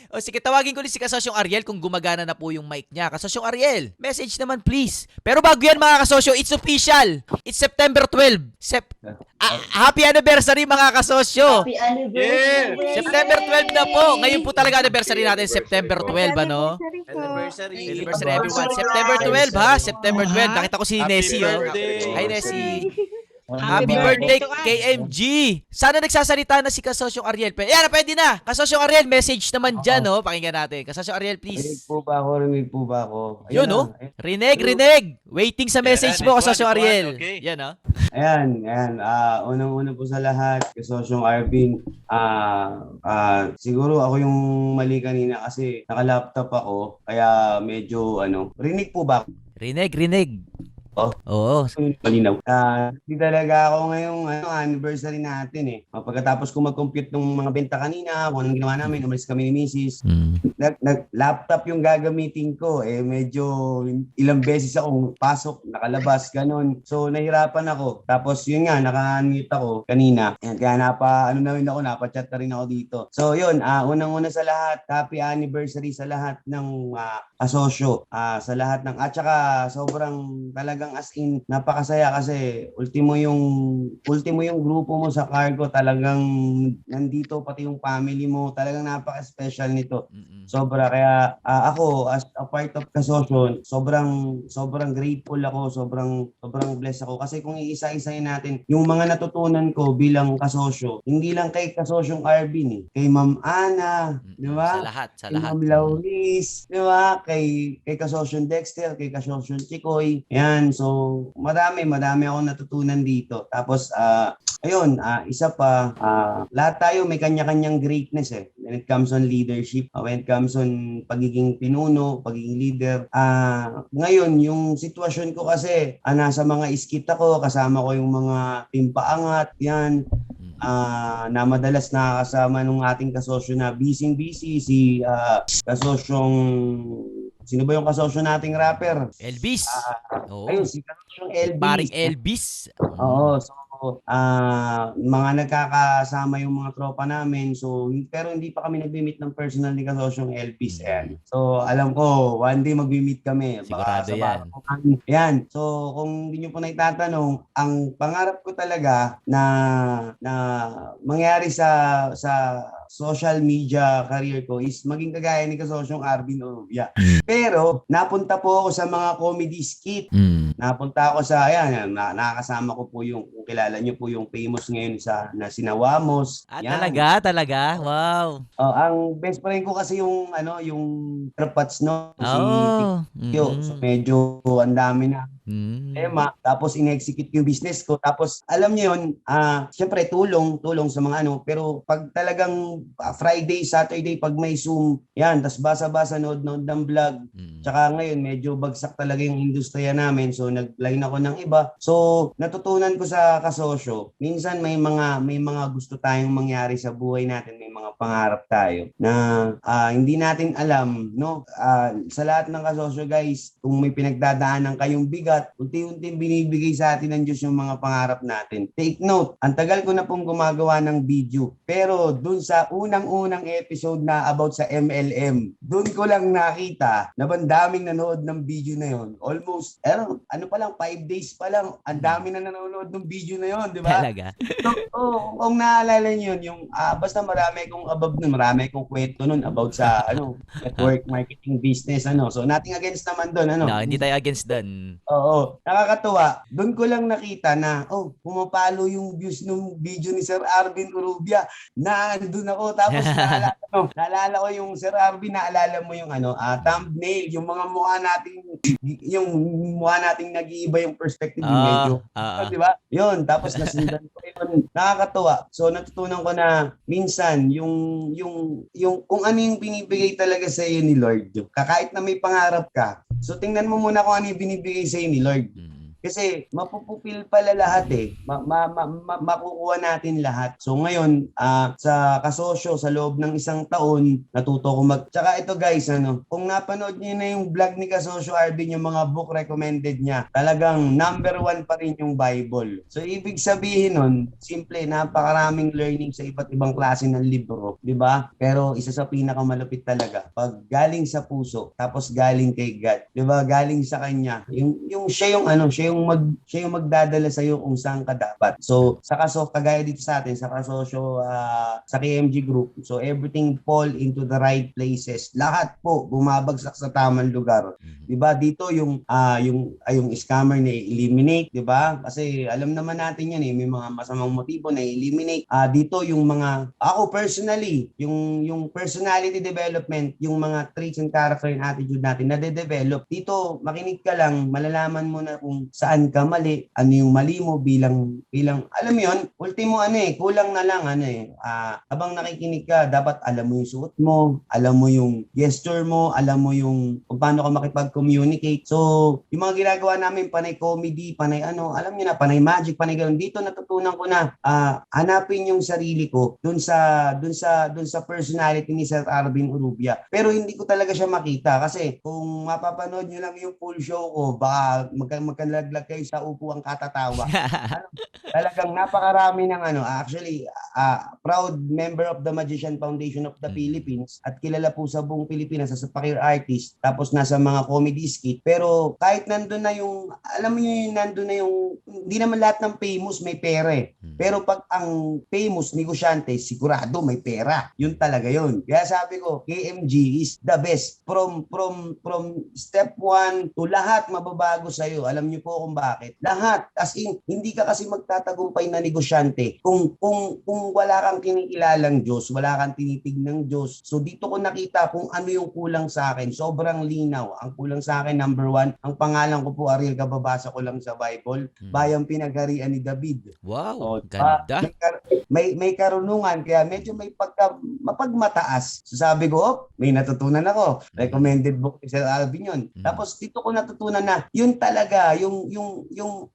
O sige, tawagin ko ulit si Kasosyong Ariel kung gumagana na po yung mic niya. Kasosyong Ariel, message naman please. Pero bago yan mga kasosyo, it's official. It's September 12. Happy anniversary mga kasosyo. Happy anniversary! September 12 na po. Ngayon po talaga anniversary natin, September 12, ano? Anniversary. Anniversary everyone. September 12 ha, September 12. Nakita ko si Happy Nessie, oh. birthday. Hi Nessie. Happy Happy birthday birthday to us. KMG. Sana nagsasalita na si Kasosyong Ariel. Yan, pwede na. Kasosyong Ariel, message naman dyan, no? Pakinggan natin. Kasosyong Ariel, Rinig please. po ba ako? Rinig po ba ako? Yun, no? Rinig. Waiting sa message mo, Kasosyong Ariel. Okay. Yan, no? Ayan. Unang-una po sa lahat, kasosyong Arvin, siguro ako yung mali kanina kasi naka-laptop ako, kaya medyo, rinig po ba ako? Rinig. Oo. Malinaw. Hindi talaga ako ngayong anniversary natin eh. Pagkatapos ko mag-compute ng mga benta kanina, kung anong ginawa namin, umalis kami ni Mrs. Laptop yung gagamitin ko. Medyo ilang beses akong pasok, nakalabas, ganun. So, nahirapan ako. Tapos, yun nga, naka-unmute ako kanina. Ayan, kaya napachat na rin ako dito. So, yun, unang-una sa lahat, happy anniversary sa lahat ng kasosyo. Sa lahat ng, at saka sobrang talagang as in, napakasaya kasi ultimo yung grupo mo sa cargo, talagang nandito, pati yung family mo, talagang napaka-special nito. Sobra, kaya ako as a part of kasosyo, sobrang grateful ako, sobrang blessed ako kasi kung iisa-isahin natin yung mga natutunan ko bilang kasosyo, hindi lang kay kasosyong Arvin kay Ma'am Ana, di ba? Sa Kay lahat. Ma'am Lauris, di ba? Kay kasosyong Dexter, kay kasosyong Chikoy. Yan, so marami akong natutunan dito. Tapos ayun, isa pa, lahat tayo may kanya-kanyang greatness when it comes on leadership, when it comes on pagiging pinuno, pagiging leader. Ngayon, yung sitwasyon ko kasi, nasa mga iskit ako, kasama ko yung mga timpaangat, yan, na madalas nakakasama nung ating kasosyo na busy si kasosyong, sino ba yung kasosyo nating rapper? Elvis. Oo. Ayun, si kasosyong Elvis. Paring Elvis. Oo, so mga nagkakasama yung mga tropa namin, so pero hindi pa kami nagmi-meet ng personal ni kasosyong Elvis. So alam ko one day magmi-meet kami. Sigurado yan. Yan. So kung hindi niyo po naitatanong, ang pangarap ko talaga na mangyari sa social media career ko is maging kagaya ni kasosyong Arvin Orubia. Pero napunta po ako sa mga comedy skit. Napunta ako sa nakakasama ko po yung, kung kilala niyo po yung famous ngayon na Sinawamos. Talaga? Wow. Ang best friend ko kasi yung Terpats, no? Si Tio. So medyo ang dami na tema, tapos in-execute yung business ko. Tapos alam niyo yun, syempre tulong sa mga pero pag talagang Friday, Saturday, pag may Zoom, yan, tas basa-basa, nood ng vlog. Tsaka ngayon, medyo bagsak talaga yung industriya namin. So, nag-line ako ng iba. So, natutunan ko sa kasosyo, minsan may mga gusto tayong mangyari sa buhay natin. May mga pangarap tayo na hindi natin alam, no? Sa lahat ng kasosyo, guys, kung may pinagdadaanan kayong bigat, unti-unti binibigay sa atin ng Diyos yung mga pangarap natin. Take note, ang tagal ko na pong gumagawa ng video. Pero dun sa unang-unang episode na about sa MLM, dun ko lang nakita na daming nanood ng video na yon. Almost, pa lang, 5 days pa lang, ang dami na nanonood ng video na yon, di ba? Talaga? So, kung naalala niyo yun, yung, basta marami akong kwento nun about sa, network marketing business, So, nothing against naman dun, No, hindi tayo against dun. Oo, nakakatuwa. Doon ko lang nakita na, pumapalo yung views ng video ni Sir Arvin Orubia. Nandun ako, tapos naalala ko yung Sir Arvin, naalala mo yung thumbnail, yung mga mukha nating nag-iiba yung perspective, medyo. Di ba? Yun, tapos nasundan ko yun. Nakakatuwa. So, natutunan ko na minsan, yung kung ano yung binibigay talaga sa iyo ni Lord. Kahit na may pangarap ka, so tingnan mo muna kung ano yung binibigay sa iyo ni Lord. Kasi mapupupil pala lahat eh. Makukuha natin lahat. So ngayon, sa kasosyo, sa loob ng isang taon, natuto ko Tsaka ito guys, kung napanood niyo na yung vlog ni Kasosyo Arvin, yung mga book recommended niya, talagang number 1 pa rin yung Bible. So ibig sabihin nun, simple, napakaraming learning sa iba't ibang klase ng libro, di ba? Pero isa sa pinakamalupit talaga, pag galing sa puso, tapos galing kay God, di ba? Galing sa kanya, yung siya yung magdadala sa iyo kung saan ka dapat. So sa kagaya dito sa atin, sa kasosyo, sa KMG Group, so everything fall into the right places. Lahat po bumabagsak sa tamang lugar. 'Di ba? Dito yung scammer na eliminate, 'di ba? Kasi alam naman natin 'yan eh, may mga masamang motibo na eliminate. Dito yung mga ako personally, yung personality development, yung mga traits and character and attitude natin na de-develop. Dito makinig ka lang, malalaman mo na kung saan ka mali, ano yung mali mo bilang alam mo 'yon, ultimo kulang na lang habang nakikinig ka, dapat alam mo yung suot mo, alam mo yung gesture mo, alam mo yung kung paano ka makipag-communicate. So, yung mga ginagawa namin, panay comedy, panay alam niyo na, panay magic, panay gano'n. Dito natutunan ko na hanapin yung sarili ko dun sa personality ni Sir Arvin Urubia. Pero hindi ko talaga siya makita kasi kung mapapanood niyo lang yung full show ko, baka magkalaglag kayo sa upuang katatawa. Talagang napakarami ng actually, proud member of the Magician Foundation of the Philippines at kilala po sa buong Pilipinas as a fakir artist, tapos nasa mga comedy skit. Pero kahit nandun na yung, alam mo yung nandun na yung, hindi naman lahat ng famous may pera eh. Pero pag ang famous negosyante, sigurado may pera. Yun talaga yun. Kaya sabi ko, KMG is the best. From step 1 to lahat mababago sa'yo. Alam niyo po kung bakit. Lahat. As in, hindi ka kasi magtatagumpay na negosyante kung wala kang kinikilalang Diyos, wala kang tinitig ng Diyos. So dito ko nakita kung ano yung kulang sa akin. Sobrang linaw. Ang kulang sa akin, number 1, ang pangalan ko po, Ariel, kababasa ko lang sa Bible, bayang pinagharian ni David. Wow, ganda. May karunungan, kaya medyo may mapagmataas. So sabi ko, may natutunan ako. Recommended book ni Sir Alvin yun. Tapos dito ko natutunan na, yun talaga, yung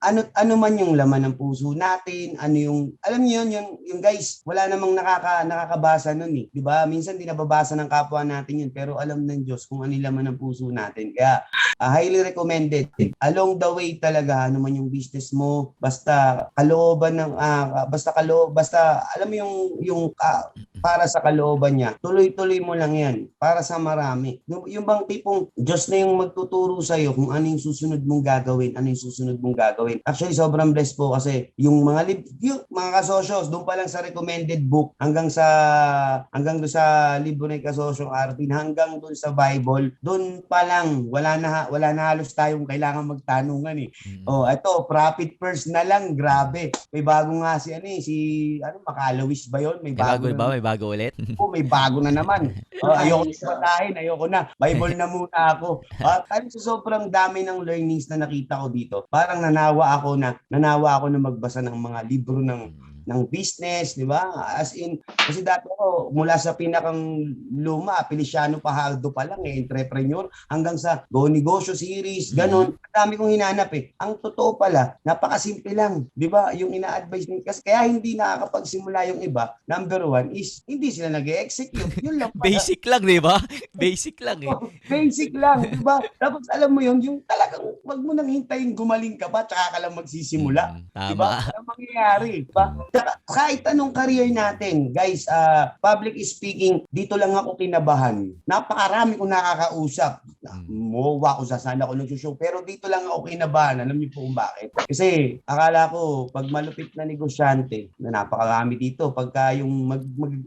ano man yung laman ng puso natin, ano yung, alam niyo yun, yung guys, wala namang nakakabasa nun eh. 'Di ba? Minsan di nababasa ng kapwa natin yun, pero alam ng Diyos kung ano yung laman ng puso natin. Kaya highly recommended. Along the way talaga, ano man yung business mo, basta kalooban ng basta alam mo yung para sa kalooban niya, tuloy-tuloy mo lang yan para sa marami. Yung bang tipong Diyos na yung magtuturo sa iyo kung ano yung susunod mong gagawin, Actually, sobrang blessed po kasi yung mga kasosyos, doon pa lang sa recommended book, hanggang doon sa libro ni Kasosyong Arvin, hanggang doon sa Bible, doon pa lang, wala na halos tayong kailangan magtanungan eh. Ito, profit first na lang, grabe. May bago nga Makalawis ba yun? May bago ulit? May bago na naman. Ayoko na patahin, ayoko na. Bible na muna ako. At sa sobrang dami ng learnings na nakita ko dito, parang nanawa ako na magbasa ng mga libro ng business, di ba? As in, kasi dati ako, mula sa pinakang luma, Feliciano Pajardo pa lang entrepreneur, hanggang sa Go Negosyo series, ganun. Ang dami kong hinanap eh. Ang totoo pala, napakasimple lang, di ba? Yung ina-advise nila, kasi kaya hindi nakakapagsimula yung iba, number 1 is, hindi sila nag-execute. Yun lang pala. Basic lang, di ba? Basic lang eh. Basic lang, di ba? Tapos alam mo yun, yung talagang, wag mo nang hintayin gumaling ka pa, tsaka ka lang magsisimula. Tama. Di ba? Ano mangyayari, di ba? Kahit anong career natin, guys, public speaking, dito lang ako kinabahan. Napakarami kong nakakausap. Mowa ko sana ako nagsushow, pero dito lang ako kinabahan. Alam niyo po kung bakit? Kasi akala ko, pag malupit na negosyante, na napakarami dito, pagka yung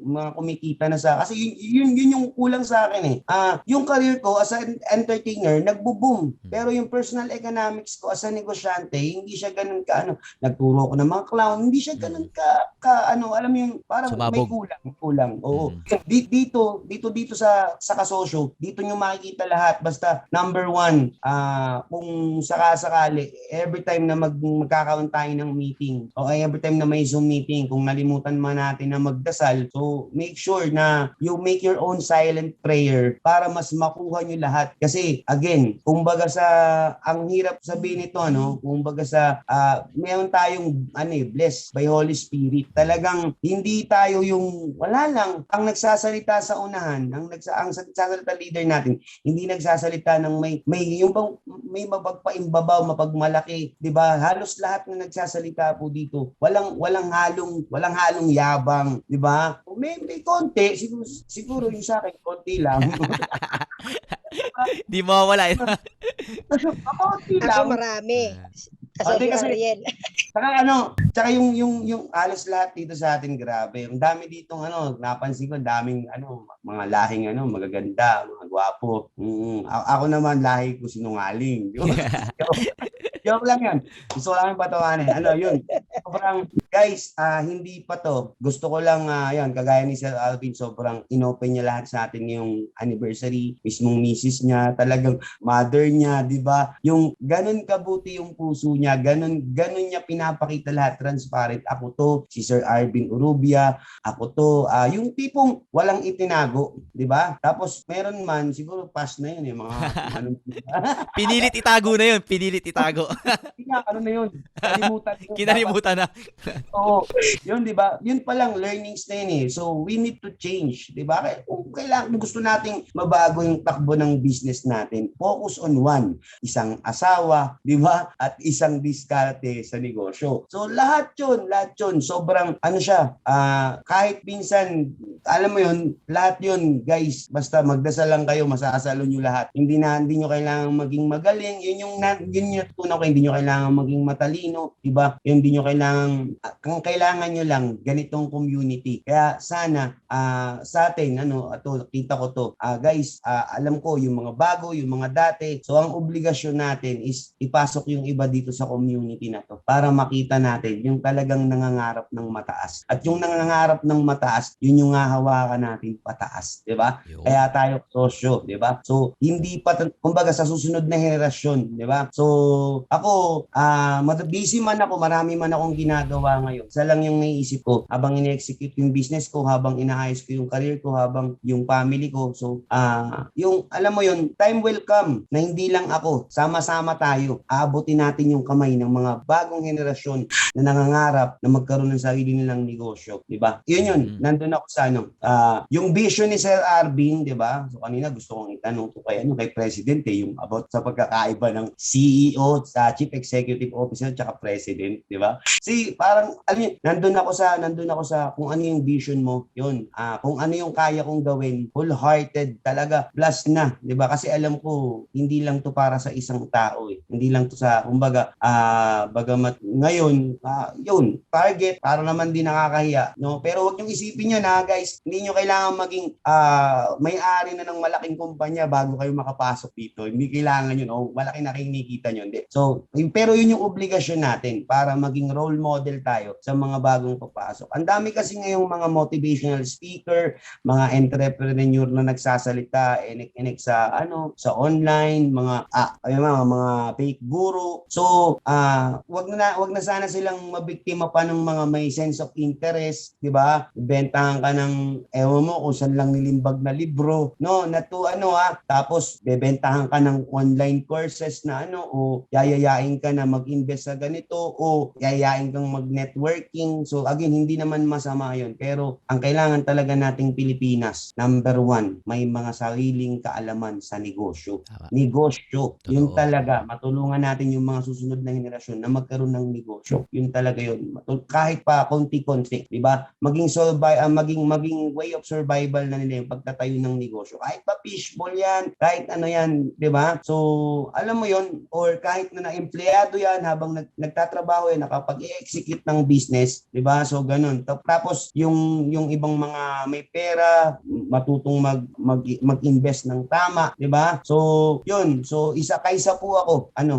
mga kumikita na kasi yun yung kulang sa akin eh. Yung career ko as an entertainer, nagbo-boom. Pero yung personal economics ko as a negosyante, hindi siya ganun nagturo ko ng mga clown, hindi siya ganun alam mo yung parang Sumabog. may kulang. Oo. Dito sa kasosyo, dito nyo makikita lahat. basta number one, kung sakasakali, every time na magkakaroon tayo ng meeting, o every time na may Zoom meeting, kung nalimutan man natin na magdasal, so make sure na you make your own silent prayer para mas makuha nyo lahat. Kasi again, kumbaga ang hirap sabihin nito, kumbaga meron tayong blessed by Holy Spirit. Talagang hindi tayo yung wala lang ang nagsasalita sa unahan, ang nagsasalita leader natin, hindi nagsasalita ng may mapagpaimbabaw, mapagmalaki, 'di ba? Halos lahat na nagsasalita po dito, walang halong yabang, 'di ba? May konti, siguro yung sa akin konti lang. Di mawawala. Konti Ako lang. marami. Kasi Ariel. Tsaka yung alos lahat dito sa atin, grabe. Ang dami ditong napansin ko, daming mga lahing magaganda, mga gwapo. Ako naman lahi ko sinungaling. Joke lang yan. Gusto ko lang patawanin. Yun. Sobrang, guys, hindi pa to. Gusto ko lang, kagaya ni Sir Alvin, sobrang inopen niya lahat sa atin yung anniversary, mismong misis niya, talagang mother niya, di ba? Yung ganun kabuti yung puso niya, ganun niya pinapakita lahat, transparent. Ako to, si Sir Arvin Urubia, ako to, yung tipong walang itinago, di ba? Tapos meron man, siguro past na yun, mga Pinilit itago na yun, pinilit itago. ano na yun? Kinalimutan na. Oo. Yun, di ba? Yun palang learnings na yun eh. So, we need to change, di ba? Kung gusto nating mabago yung takbo ng business natin, focus on one. Isang asawa, di ba? At isang diskarte sa negosyo. So, lahat yun. Sobrang, kahit minsan, alam mo yun, lahat yun, guys, basta magdasal lang kayo, masasalo nyo lahat. Hindi nyo kailangan maging magaling. Yun yung natutunan ko, hindi nyo kailangan maging matalino, diba? Hindi nyo kailangan nyo lang ganitong community. Kaya sana sa atin, kita ko to, guys, alam ko yung mga bago, yung mga dati. So ang obligasyon natin is ipasok yung iba dito sa community na to para makita natin yung talagang nangangarap ng mataas. At yung nangangarap ng mataas, yun yung hahawakan natin pataas, diba? Kaya tayo sosyo, diba? So hindi pa, kumbaga sa susunod na henerasyon, diba? So ako, busy man ako, marami man akong ginagawa ngayon. Isa lang yung naiisip ko habang ine-execute yung business ko, habang inaayos ko yung career ko, habang yung family ko. So, yung, alam mo yun, time will come na hindi lang ako, sama-sama tayo. Aabutin natin yung kamay ng mga bagong henerasyon na nangangarap na magkaroon ng sarili nilang negosyo. Diba? Yun. Nandun ako sa yung vision ni Sir Arvin, diba? So, kanina gusto kong itanong to kay President yung about sa pagkakaiba ng CEO sa Chief Executive Officer tsaka President, di ba? Parang nandun ako sa kung ano yung vision mo, yun. Kung ano yung kaya kong gawin, wholehearted talaga, blast na, di ba? Kasi alam ko hindi lang to para sa isang tao eh. Hindi lang to sa kumbaga bagamat ngayon yun, target para naman din nakakahiya, no? Pero wag niyo isipin niyo na, guys, hindi niyo kailangan maging may-ari na ng malaking kumpanya bago kayo makapasok dito. Hindi kailangan yun, malaki na kinikita niyo, hindi. So, pero yun yung obligasyon natin para maging role model tayo sa mga bagong papasok. Ang dami kasi ngayong mga motivational speaker, mga entrepreneur na nagsasalita, enek sa online, mga fake guru. So, wag na sana silang mabiktima pa ng mga may sense of interest, 'di ba? Bentahan ka ng ewan mo kung saan lang nilimbag na libro, no? Tapos bebentahan ka ng online courses na o yayayain ka na mag-invest sa ganito o yayayain kang mag-networking. So again, hindi naman masama yun. Pero ang kailangan talaga nating Pilipinas, number one, may mga sariling kaalaman sa negosyo. Negosyo. Totoo. Yun talaga. Matulungan natin yung mga susunod na henerasyon na magkaroon ng negosyo. Yun talaga yun. Kahit pa konti-konti, di ba? Maging way of survival na nila yung pagtatayo ng negosyo. Kahit pa fishball yan, kahit ano yan, di ba? So, alam mo yun, or kahit na empleyado empleyado yan, habang nagtatrabaho yan, nakapag-execute ng business, di ba? So, ganun. Tapos, yung ibang mga may pera, matutong mag-invest ng tama, di ba? So, yun. So, kaisa po ako,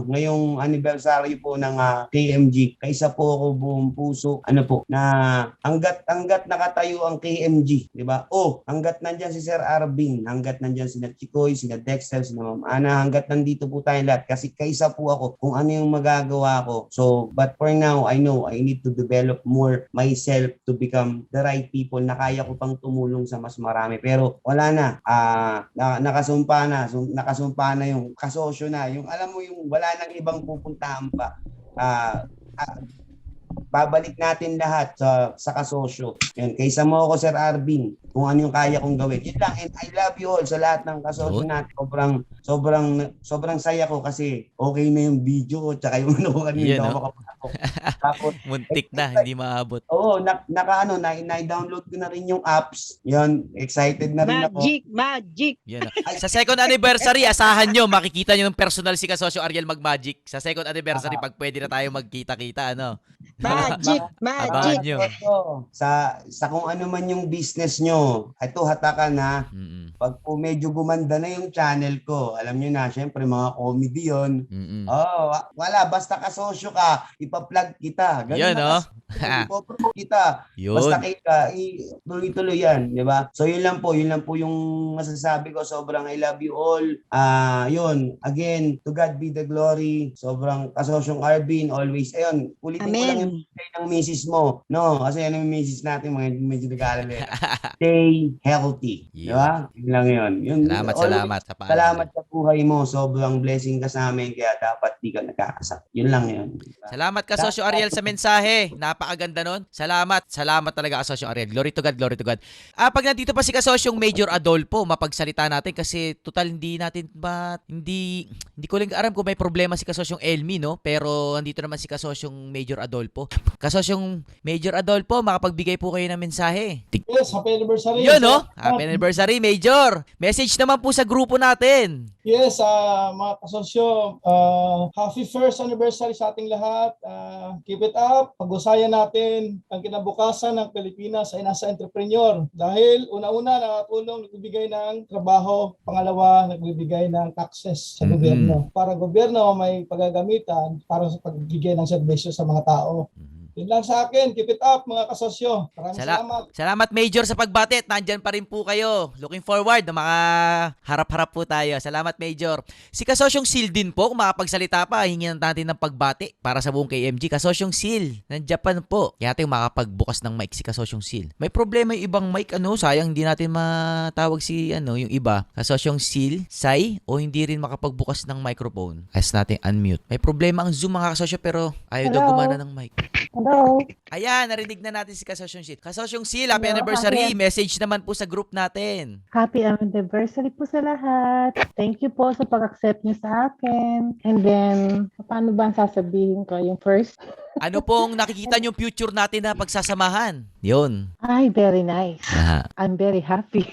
ngayong anniversary po ng KMG, kaisa po ako buong puso, na hanggat nakatayo ang KMG, di ba? Hanggat nandyan si Sir Arvin, hanggat nandyan sina Chikoy, sina Dexter, sina Ma'am Ana, hanggat nandito po tayong lahat, kasi kaisa po ako kung ano yung magagawa ko. So, but for now, I know I need to develop more myself to become the right people na kaya ko pang tumulong sa mas marami. Pero wala na, nakasumpa na yung kasosyo na, yung alam mo yung wala nang ibang pupuntahan pa. Babalik natin lahat sa kasosyo. Yan, kaysa mo ako, Sir Arvin, kung ano yung kaya kong gawin. Yun lang, and I love you all sa lahat ng kasosyo natin. Sobrang saya ko kasi okay na yung video ko, tsaka yung kanina ako makapasok. Tapos, muntik na, hindi maabot. Oo, na-download ko na rin yung apps. Yan, excited na rin ako. Magic! Yan. Sa second anniversary, asahan nyo, makikita nyo yung personal si Kasosyo Ariel mag-magic. Sa second anniversary, pag pwede na tayo magkita-kita, Magic! Abangan nyo. Sa kung ano man yung business nyo, ito hatakan na, pag po medyo gumanda na yung channel ko, alam nyo na, syempre mga comedy yun. Wala, basta kasosyo ka, ipa-plug kita. Ganun yun, na ipo-promote kita. Yun. Basta kita, tuloy-tuloy yan, di ba? So yun lang po yung masasabi ko. Sobrang I love you all. Yun, again, to God be the glory. Sobrang kasosyong Arvin, always. Ayun, ulitin ko lang yung ng misis mo. No, kasi yan yung misis natin, medyo nag-aalala. Stay healthy. Di ba? Yun lang yun. Salamat sa paalam. Salamat sa buhay mo. Sobrang blessing ka sa amin, kaya dapat di ka nagkakasakit. Yun lang yun. Diba? Salamat Kasosyo Ariel sa mensahe. Napakaganda nun. Salamat talaga Kasosyo Ariel. Glory to God, glory to God. Pag nandito pa si Kasosyong Major Adolfo, mapagsalita natin kasi total hindi ko lang aram kung may problema si Kasosyong Elmi, no? Pero nandito naman si Kasosyong Major Adolfo. Kasosyong Major Adolfo, makapagbigay po kayo ng mensahe. Yes, happy anniversary. Yun, no? Happy anniversary, Major. Message naman po sa grupo natin. Yes, mga kasosyo, happy first anniversary sa ating lahat. Keep it up. Pag-usayan natin ang kinabukasan ng Pilipinas ay nasa entrepreneur. Dahil una-una nakatulong, nagbibigay ng trabaho. Pangalawa, nagbibigay ng taxes sa gobyerno. Para gobyerno may paggagamitan para sa pagbigay ng serbisyo sa mga tao. Yun lang sa akin. Keep it up, mga kasosyo. Maraming salamat. Salamat, Major, sa pagbatit. Nandyan pa rin po kayo. Looking forward na makaharap-harap po tayo. Salamat, Major. Si Kasosyong Sil din po, kung makapagsalita pa, hingin natin ng pagbati para sa buong KMG. Kasosyong Sil, ng Japan po. Kaya natin makapagbukas ng mic si Kasosyong Sil. May problema yung ibang mic, sayang hindi natin matawag si, yung iba. Kasosyong Sil, Sai, o hindi rin makapagbukas ng microphone. As natin unmute. May problema ang Zoom, mga kasosyo, pero ayaw daw gumana ng mic. Hello. Ayan, narinig na natin si Kasosyong Sil. Kasosyong Sil, happy anniversary. Message naman po sa group natin. Happy anniversary po sa lahat. Thank you po sa pag-accept niyo sa akin. And then, paano ba ang sasabihin ko? Yung first? Ano pong nakikita niyong future natin na pagsasamahan? Yun. Ay, very nice. Aha. I'm very happy.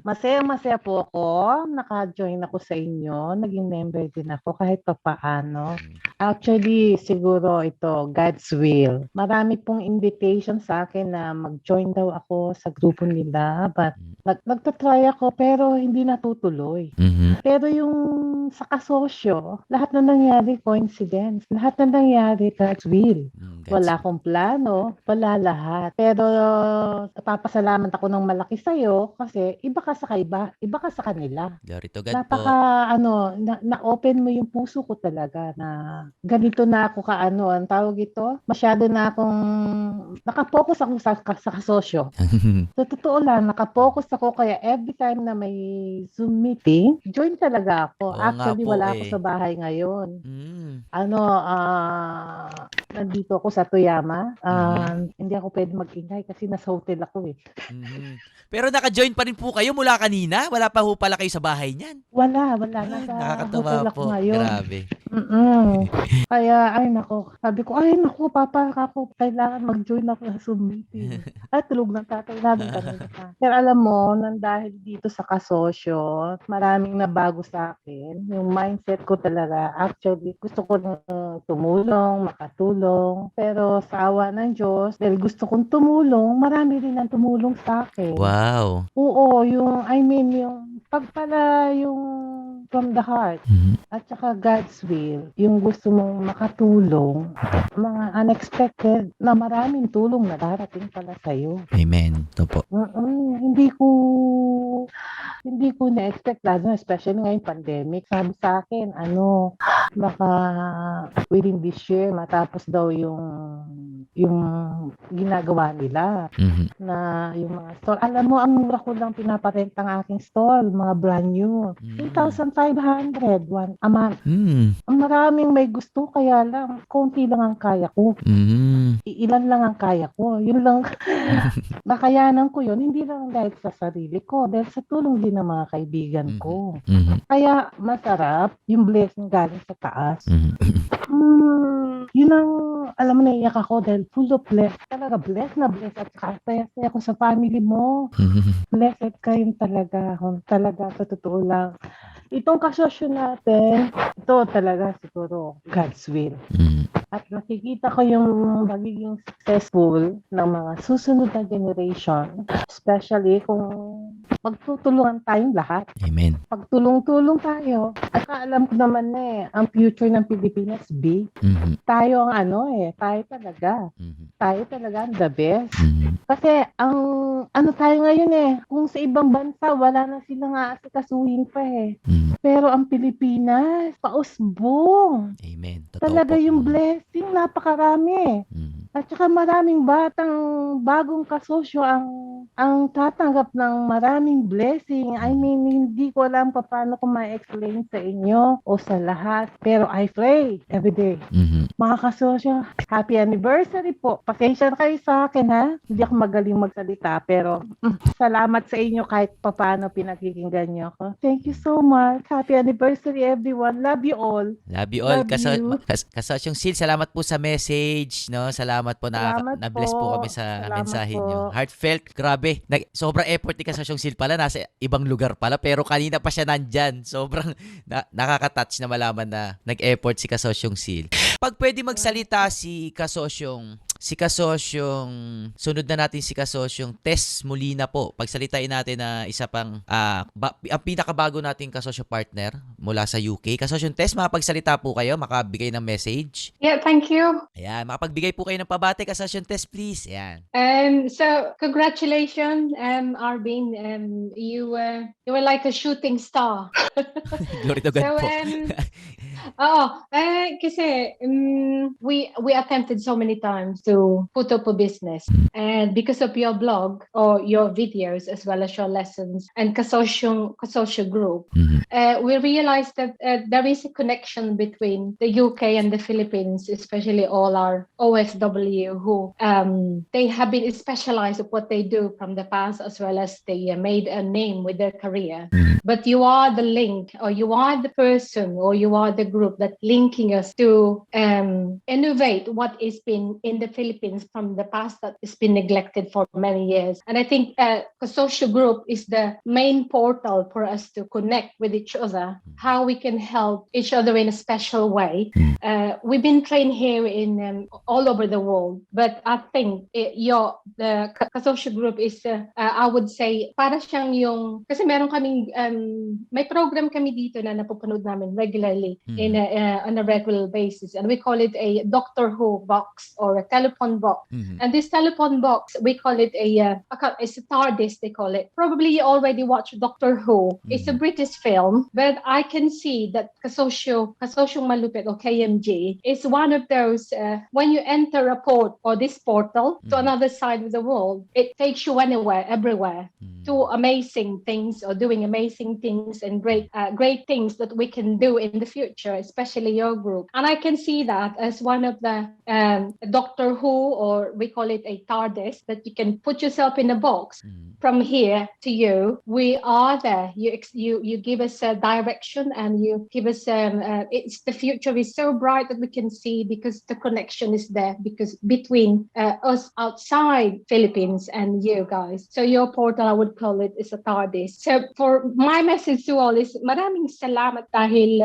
Masaya po ako. Naka-join ako sa inyo. Naging member din ako kahit papaano. Actually, siguro ito, God's will. Marami pong invitation sa akin na mag-join daw ako sa grupo nila. But nagtatry ako pero hindi natutuloy. Pero yung sa kasosyo, lahat na nangyari coincidence. Lahat na nangyari God's will. Wala akong plano. Wala lahat. Pero papasalamat ako ng malaki sa'yo kasi iba ka sa iba ka sa kanila. Glory to God Napaka, po. na-open mo yung puso ko talaga na ganito na ako ang tawag ito, masyado na akong, nakapokus ako sa kasosyo. So, totoo lang, nakapokus ako kaya every time na may Zoom meeting, join talaga ako. Oo Actually, nga po wala ako sa bahay ngayon. nandito ako sa Toyama. Hindi ako pwede mag-ingay kasi nasa hotel ako eh. Mhm. Pero naka-join pa rin po kayo mula kanina? Wala pa ho pala kayo sa bahay niyan? Wala. Ay, Nasa nakakatawa hotel ako po. ngayon. Grabe. Kaya, sabi ko, papa, ako, kailangan mag-join ako sa Zoom meeting. Ay, tulog ng tatay namin kanina pa. Pero alam mo, nang dahil dito sa kasosyo, maraming nabago sa akin. Yung mindset ko talaga, actually, gusto ko nang tumulong, makatulong. Pero sa awa ng Diyos, dahil gusto kong tumulong, marami rin ang tumulong sa akin. Wow. Oo, yung pagpala yung from the heart. At saka God's will, yung gusto mong makatulong, mga unexpected na maraming tulong na darating pala sa'yo. Amen. Ito po. Hindi ko na-expect, lalo especially ngayong pandemic. Sabi sa akin, baka within this year, matapos daw yung ginagawa nila na yung mga store. Alam mo, ang mura ko lang pinaparenta ang aking stall, mga brand new. 3,500 a month. Ang maraming may gusto, kaya lang, konti lang ang kaya ko. Ilan lang ang kaya ko. Yun lang. Nakayanan ko yun, hindi lang dahil sa sarili ko, dahil sa tulong din ng mga kaibigan ko. Kaya masarap yung blessing galing sa taas. Yun ang, alam mo, naiyak ako dahil full of blessed. Talaga blessed na blessed at saya ko sa family mo. Blessed kayo talaga. Talaga, sa totoo lang. Itong kasosyo natin, ito talaga siguro God's will. At nakikita ko yung magiging successful ng mga susunod na generation, especially kung magtutulungan tayong lahat. Amen. Pagtulong-tulong tayo. At alam ko naman ang future ng Pilipinas big. Tayo ang tayo talaga. Tayo talaga ang the best. Kasi tayo ngayon kung sa ibang bansa wala na silang aasikasuhin pa Pero ang Pilipinas, pausbong. Amen. Totoo Talaga po. yung blessing, napakarami. At saka maraming bagong kasosyo ang tatanggap ng maraming blessing. I mean, hindi ko alam paano ko ma-explain sa inyo o sa lahat. Pero I pray every day. Mga kasosyo, happy anniversary po. Pasensya na kayo sa akin Hindi ako magaling magsalita. Pero salamat sa inyo kahit paano pinakikinggan niyo ako. Thank you so much. Happy anniversary everyone. Love you all. Love you all. Love you. Kasosyong Sil, salamat po sa message. No? Salamat po na-bless po kami sa Salamat mensahe po. nyo. Heartfelt, grabe. Sobrang effort ni Kasosyong Sil pala. Nasa ibang lugar pala. Pero kanina pa siya nandyan. Sobrang nakaka-touch na malaman na nag-effort si Kasosyong Sil. Pag pwede magsalita si Kasosyong, sunod na natin si Kasosyong Tess Molina po. Pagsalitain natin na isa pang, ang pinakabago nating kasosyo partner mula sa UK. Kasosyong Tess, makapagsalita po kayo, makabigay ng message. Yeah, thank you. Ayan, makapagbigay po kayo ng pabate, Kasosyong Tess, please. Ayan. So congratulations, Arvin. You were like a shooting star. Glory to God po. Kasi we attempted so many times to put up a business, and because of your blog or your videos as well as your lessons and kasosyo group, we realized that there is a connection between the UK and the Philippines, especially all our OFW who they have been specialized of what they do from the past, as well as they made a name with their career. But you are the link, or you are the person, or you are the group that linking us to innovate what is been in the Philippines from the past that has been neglected for many years. And I think Kasosyo Group is the main portal for us to connect with each other, how we can help each other in a special way. We've been trained here in all over the world, but I think the Kasosyo Group is, I would say, para siyang yung, kasi meron kaming, may program kami dito na napupanood namin regularly on a regular basis, and we call it a Doctor Who box or a telephone box. And this telephone box, we call it it's a TARDIS, they call it. Probably you already watched Doctor Who. It's a British film, but I can see that Kasosyong Malupit or KMG is one of those, when you enter a port or this portal to another side of the world, it takes you anywhere, everywhere do amazing things or doing amazing things and great things that we can do in the future, especially your group. And I can see that as one of the Doctor Who, or we call it a TARDIS, that you can put yourself in a box. From here to you, we are there. You give us a direction, and you give us it's the future is so bright that we can see, because the connection is there, because between us outside Philippines and you guys. So your portal, I would call it, is a TARDIS. So for my message to all is maraming salamat dahil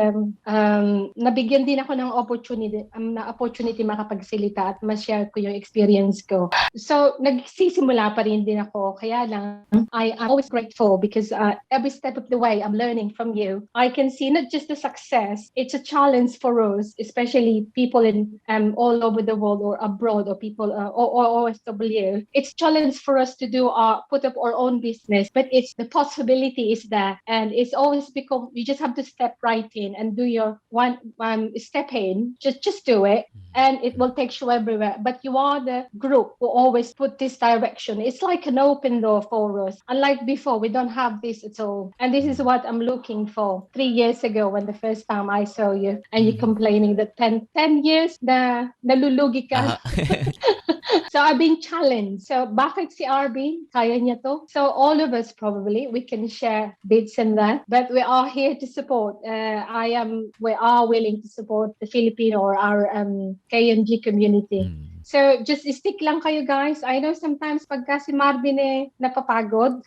nabigyan din ako ng opportunity makapagsalita at ma-share ko yung experience ko. So nagsisimula pa rin din ako, kaya lang I'm always grateful because every step of the way I'm learning from you. I can see not just the success, it's a challenge for us, especially people in all over the world or abroad, or people or OSW. It's a challenge for us to put up our own business, but it's the possibility is there, and it's always become, you just have to step right in and do your one step in, just do it, and it will take you everywhere. But you are the group who always put this direction. It's like an open door for us. Unlike before, we don't have this at all. And this is what I'm looking for. 3 years ago, when the first time I saw you, and you complaining that 10 years na nalulugi ka. So I've been challenged. So bakit si Arvin? Kaya niya to? So all of us probably, we can share bits and that, but we are here to support. We are willing to support the Filipino or our KMG community. So just stick lang kayo, guys. I know sometimes pagka si Marvin napapagod,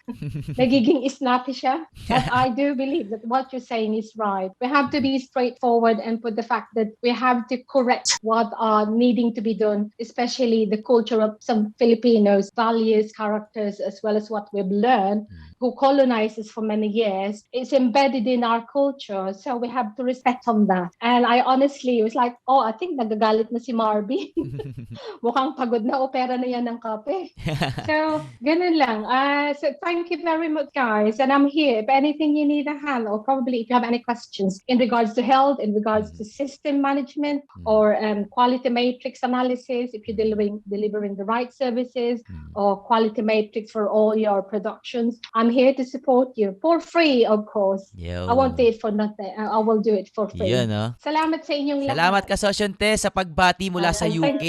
nagiging snappy siya. But I do believe that what you're saying is right. We have to be straightforward and put the fact that we have to correct what are needing to be done, especially the culture of some Filipinos, values, characters, as well as what we've learned, who colonized us for many years. It's embedded in our culture, so we have to respect on that. And I honestly was like, I think nagagalit na si Marvin. Mukhang pagod na, opera na yan ng kape. So, ganun lang. So thank you very much, guys. And I'm here. If anything you need a hand, or probably if you have any questions in regards to health, in regards to system management, or quality matrix analysis, if you're delivering the right services, or quality matrix for all your productions, I'm here to support you. For free, of course. Yo. I won't do it for nothing. I will do it for free. Yun, no? Salamat sa inyong lahat. Salamat Kasosyo Tess sa pagbati mula sa UK.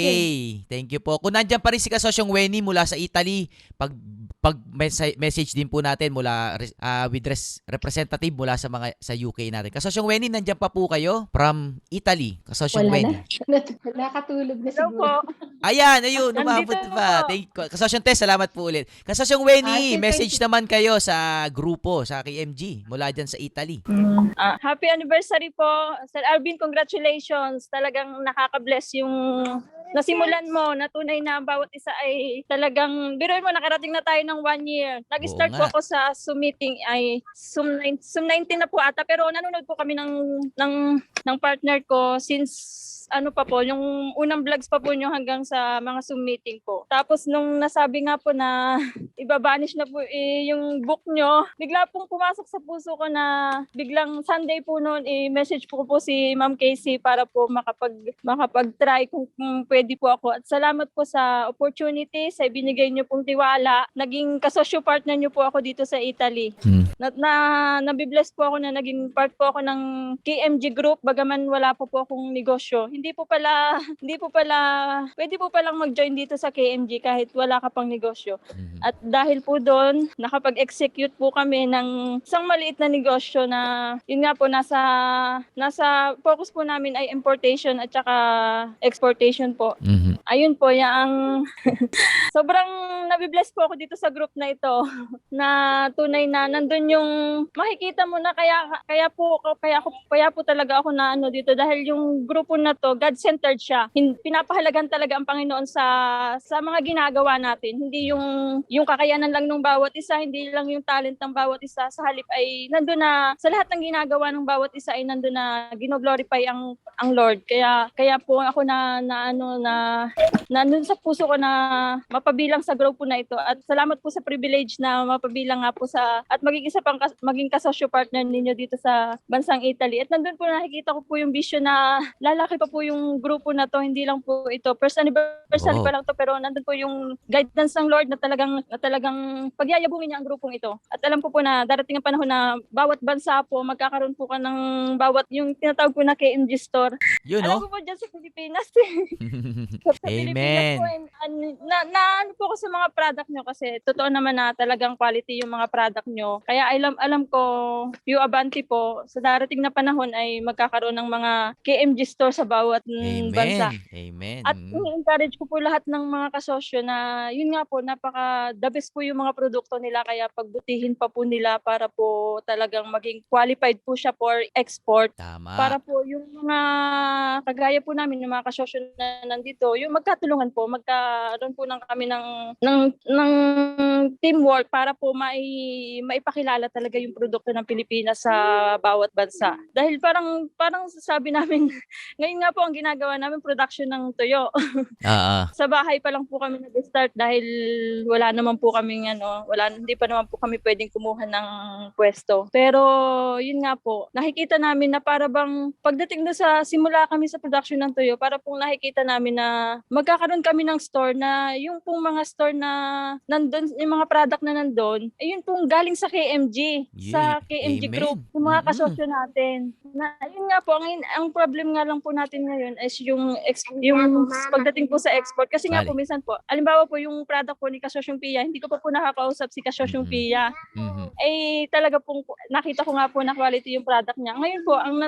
Thank you po. Kung nandiyan pa rin si Kasosyong Wenny mula sa Italy, pag message din po natin mula with representative mula sa UK natin. Kasosyong Wenny, nandiyan pa po kayo from Italy. Kasosyong Wenny. Nakatulog na siguro. Ayun, umabot pa. Thank you. Kasosyong Tess, salamat po ulit. Kasosyong Wenny, message naman kayo sa grupo, sa KMG, mula dyan sa Italy. Happy anniversary po. Sir Arvin, congratulations. Talagang nakaka-bless yung nasimulan mo, na tunay na bawat isa ay talagang, biruin mo, nakarating na tayo ng 1 year. Nag-start po ako sa Zoom meeting ay Zoom 19 na po ata, pero nanonood po kami ng partner ko since pa po, yung unang vlogs pa po nyo hanggang sa mga Zoom meeting po. Tapos nung nasabi nga po na ibabanish na po yung book nyo, bigla pong pumasok sa puso ko na biglang Sunday po noon, message po si Ma'am Casey para po makapag-try kung pwede po ako. At salamat po sa opportunity, sa ibinigay nyo pong tiwala. Naging kasosyo partner nyo po ako dito sa Italy. Nabibless po ako na naging part po ako ng KMG group, bagaman wala po akong negosyo. Hindi po pala, pwede po palang mag-join dito sa KMG kahit wala ka pang negosyo. At dahil po doon, nakapag-execute po kami ng isang maliit na negosyo na, yun nga po, nasa focus po namin ay importation at saka exportation po. Ayun po, yung sobrang nabibless po ako dito sa group na ito na tunay na nandun yung makikita mo na kaya po talaga ako na dito dahil yung grupo na to, God-centered siya. Pinapahalagan talaga ang Panginoon sa mga ginagawa natin. Hindi yung kakayanan lang ng bawat isa, hindi lang yung talent ng bawat isa. Sa halip ay nandun na, sa lahat ng ginagawa ng bawat isa ay nandun na gino-glorify ang Lord. Kaya po ako nandun sa puso ko na mapabilang sa grupo na ito. At salamat po sa privilege na mapabilang nga po at maging kasosyo partner ninyo dito sa bansang Italy. At nandun po nakikita ko po yung vision na lalaki pa po po yung grupo na to, hindi lang po ito. First anniversary Oo. pa lang to, pero nandun po yung guidance ng Lord na talagang pagyayabungin niya ang grupong ito. At alam ko po na darating ang panahon na bawat bansa po, magkakaroon po ka ng bawat, yung tinatawag po na KMG store. Yun, Alam no? ko po dyan sa Pilipinas. Sa Pilipinas po, Amen. na ano po ko sa mga product nyo kasi totoo naman na talagang quality yung mga product nyo. Kaya alam ko, Pure Avanti po, sa darating na panahon ay magkakaroon ng mga KMG store sa bawat bansa. Amen. At i-encourage ko po lahat ng mga kasosyo na yun nga po, the best po yung mga produkto nila kaya pagbutihin pa po nila para po talagang maging qualified po siya for export. Tama. Para po yung mga kagaya po namin, yung mga kasosyo na nandito, yung magkatulungan po, magkaroon po kami ng teamwork para po maipakilala talaga yung produkto ng Pilipinas sa bawat bansa. Dahil parang sasabi namin, ngayon nga po ang ginagawa namin production ng tuyo. Sa bahay pa lang po kami nag-start dahil wala naman po kaming hindi pa naman po kami pwedeng kumuha ng pwesto. Pero yun nga po, nakikita namin na para bang pagdating na sa simula kami sa production ng tuyo, para pong nakikita namin na magkakaroon kami ng store na yung pong mga store na nandun, yung mga product na nandun, yun pong galing sa KMG, sa KMG Amen. Group, yung mga kasosyo natin. Na, yun nga po, ang problem nga lang po natin ngayon is yung pagdating po sa export. Kasi nga po, minsan po, alimbawa po yung product po ni Kasosyong Pia, hindi ko pa po nakakausap si Kasosyong Pia. Eh, talaga pong, nakita ko nga po na quality yung product niya. Ngayon po, ang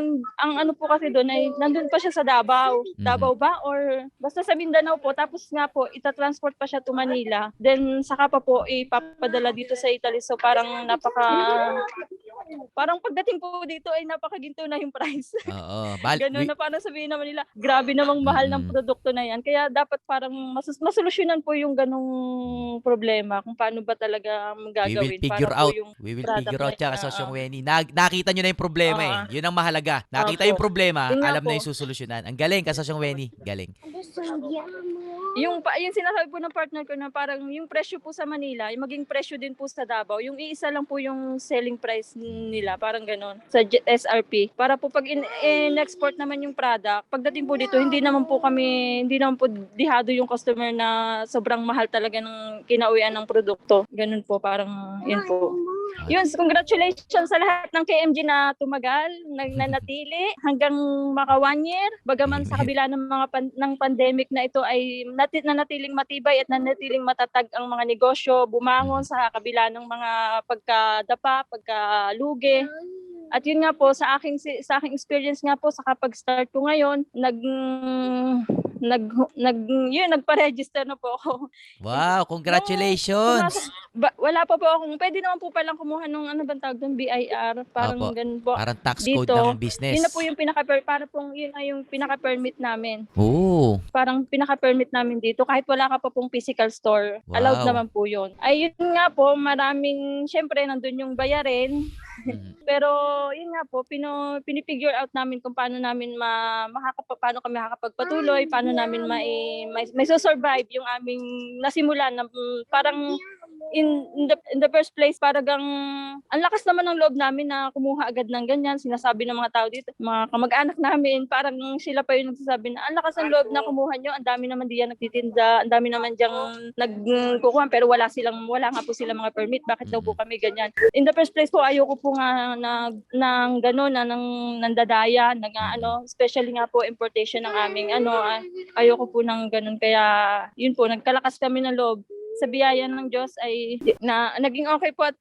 ano po kasi doon ay, nandun pa siya sa Davao. Davao ba? Or basta sa Mindanao po. Tapos nga po, itatransport pa siya to Manila. Then, saka pa po, ipapadala dito sa Italy. So, parang parang pagdating po dito ay napakaginto na yung price. Oo. Ganun na parang sabihin naman nila, grabe namang mahal ng produkto na yan. Kaya dapat parang masolusyonan po yung ganung problema kung paano ba talaga gagawin. We will figure out siya, Kasosyong Wenny. Nakita nyo na yung problema eh. Yun ang mahalaga. Nakita yung problema, alam na yung susolusyonan. Ang galing, Kasosyong Wenny. Galing. Yung sinasabi po ng partner ko na parang yung presyo po sa Manila, yung maging presyo din po sa Davao, yung iisa lang po yung selling price nila, parang ganon, sa SRP. Para po pag in-export naman yung product, pagdating po dito, hindi naman po dihado yung customer na sobrang mahal talaga ng kinauwian ng produkto. Ganun po, parang yun po. Yun, congratulations sa lahat ng KMG na tumagal, nanatili hanggang maka 1 year. Bagaman sa kabila ng ng pandemic na ito ay nanatiling matibay at nanatiling matatag ang mga negosyo, bumangon sa kabila ng mga pagkadapa, pagkalugi. At yun nga po, sa aking experience nga po sa kapag-start ko ngayon, nagpa-register na po ako. Wow, congratulations! Wala pa po akong, pwede naman po palang kumuha ng ano bang tawag doon, BIR, parang ganun po. Parang tax dito, code ng business. Yun na po yung yun na yung pinaka-permit namin. Oo. Parang pinaka-permit namin dito, kahit wala ka pa pong physical store, allowed naman po yun. Ay yun nga po, syempre nandun yung bayarin. Pero yun nga po, pinifigure out namin kung paano namin paano kami makakapagpatuloy, paano namin may survive yung aming nasimulan na parang in the first place, parang ang lakas naman ng loob namin na kumuha agad ng ganyan. Sinasabi ng mga tao dito, mga kamag-anak namin, parang sila pa yung nagsasabi na ang lakas ng loob na kumuha nyo, ang dami naman diyan nagtitinda, ang dami naman diyang nagkukuha, pero wala nga po silang mga permit, bakit daw po kami ganyan? In the first place po, ayoko po nga ng gano'n, nandadaya, especially nga po importation ng aming ayoko po ng gano'n, kaya yun po, nagkalakas kami ng loob. Sa biyaya ng Diyos ay naging okay po at